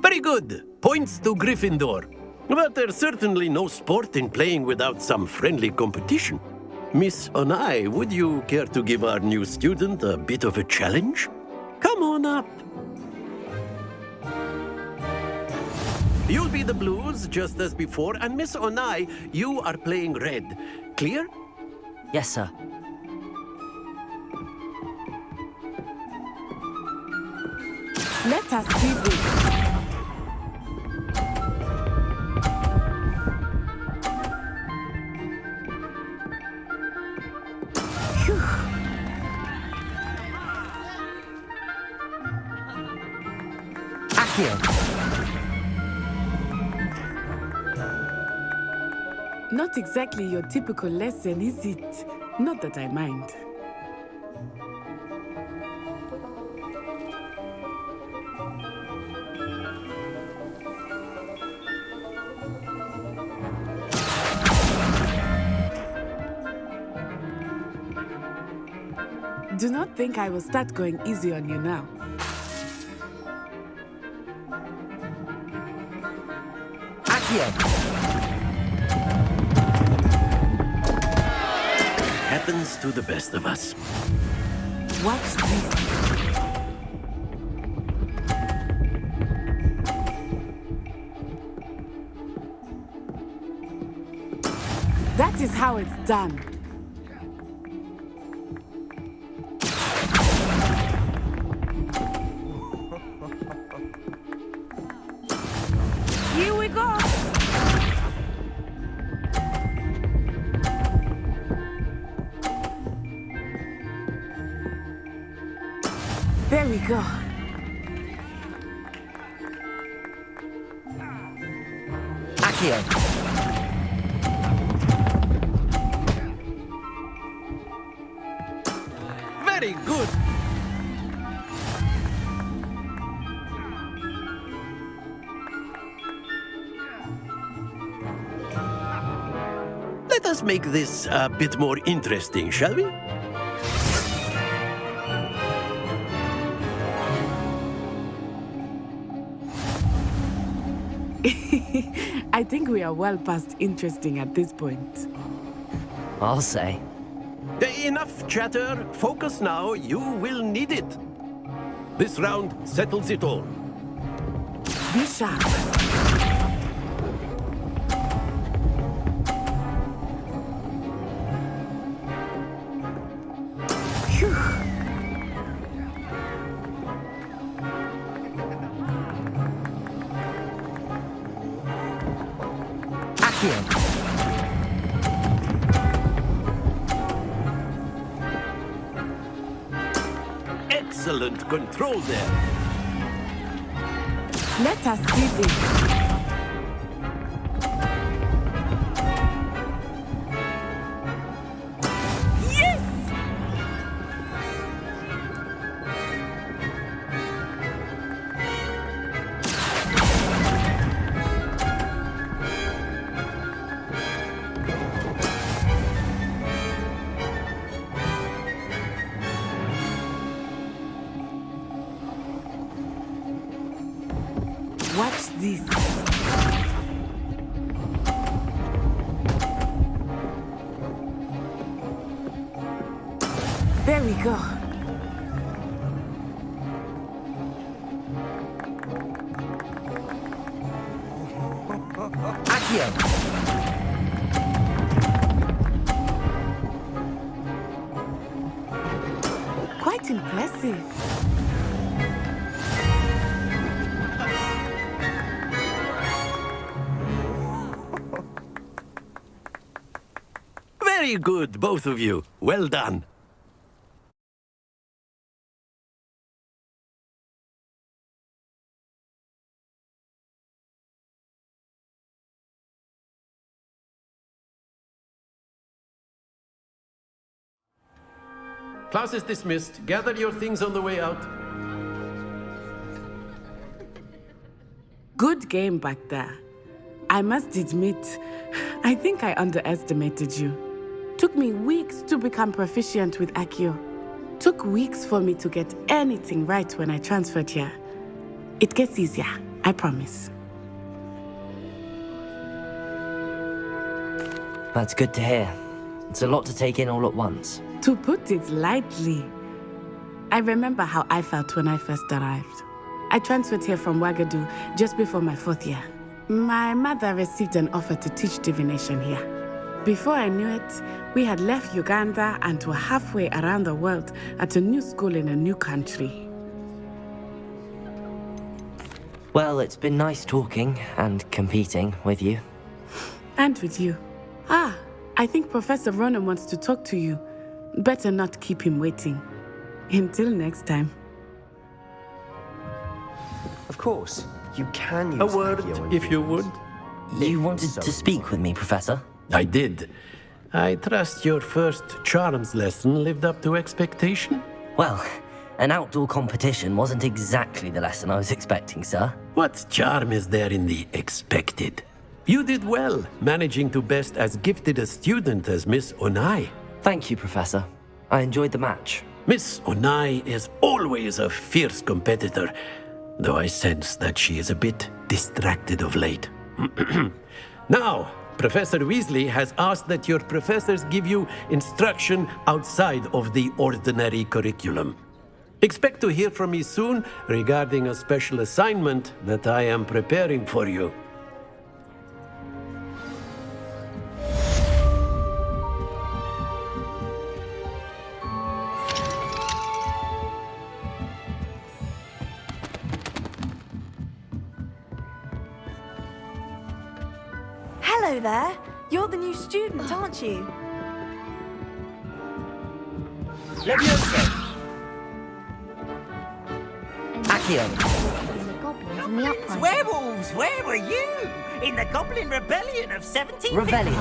Very good. Points to Gryffindor. But there's certainly no sport in playing without some friendly competition. Miss Onai, would you care to give our new student a bit of a challenge? Come on up. You'll be the blues, just as before, and Miss Onai, you are playing red. Clear? Yes, sir. Let us see this. Not exactly your typical lesson, is it? Not that I mind. Do not think I will start going easy on you now. Happens to the best of us. Watch this. That is how it's done. Here we go. There we go. Accio. Very good. Let us make this a bit more interesting, shall we? I think we are well past interesting at this point. I'll say. Enough chatter. Focus now. You will need it. This round settles it all. Be sharp. Excellent control there. Let us see this. Yes! Watch this. There we go. Accio. Quite Quite impressive. Very good, both of you. Well done. Class is dismissed. Gather your things on the way out. Good game back there. I must admit, I think I underestimated you. Took me weeks to become proficient with Accio. Took weeks for me to get anything right when I transferred here. It gets easier, I promise. That's good to hear. It's a lot to take in all at once. To put it lightly, I remember how I felt when I first arrived. I transferred here from Ouagadougou just before my 4th year. My mother received an offer to teach divination here. Before I knew it, we had left Uganda and were halfway around the world at a new school in a new country. Well, it's been nice talking and competing with you. And with you. Ah, I think Professor Ronan wants to talk to you. Better not keep him waiting. Until next time. Of course, you can use A word, if you would. You wanted to speak with me, Professor? I did. I trust your first charms lesson lived up to expectation? Well, an outdoor competition wasn't exactly the lesson I was expecting, sir. What charm is there in the expected? You did well, managing to best as gifted a student as Miss Onai. Thank you, Professor. I enjoyed the match. Miss Onai is always a fierce competitor, though I sense that she is a bit distracted of late. Now, Professor Weasley has asked that your professors give you instruction outside of the ordinary curriculum. Expect to hear from me soon regarding a special assignment that I am preparing for you. Hello there. You're the new student, aren't you? Accio. Werewolves, where were you? In the Goblin Rebellion of 1752? Rebellion.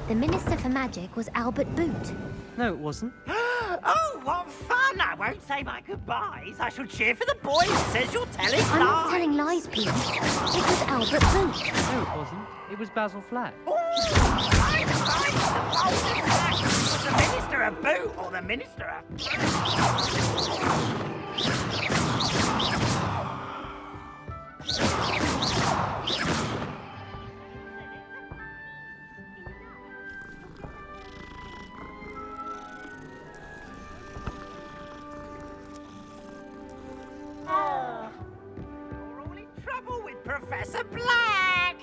The Minister for Magic was Albert Boot. No, it wasn't. Oh, what fun! I won't say my goodbyes. I shall cheer for the boy who says you're telling lies. I'm not telling lies, Pete. It was Albert Boot. No, it wasn't. It was Basil Flack. Was the Minister a boot or the Minister a... You're all in trouble with Professor Black!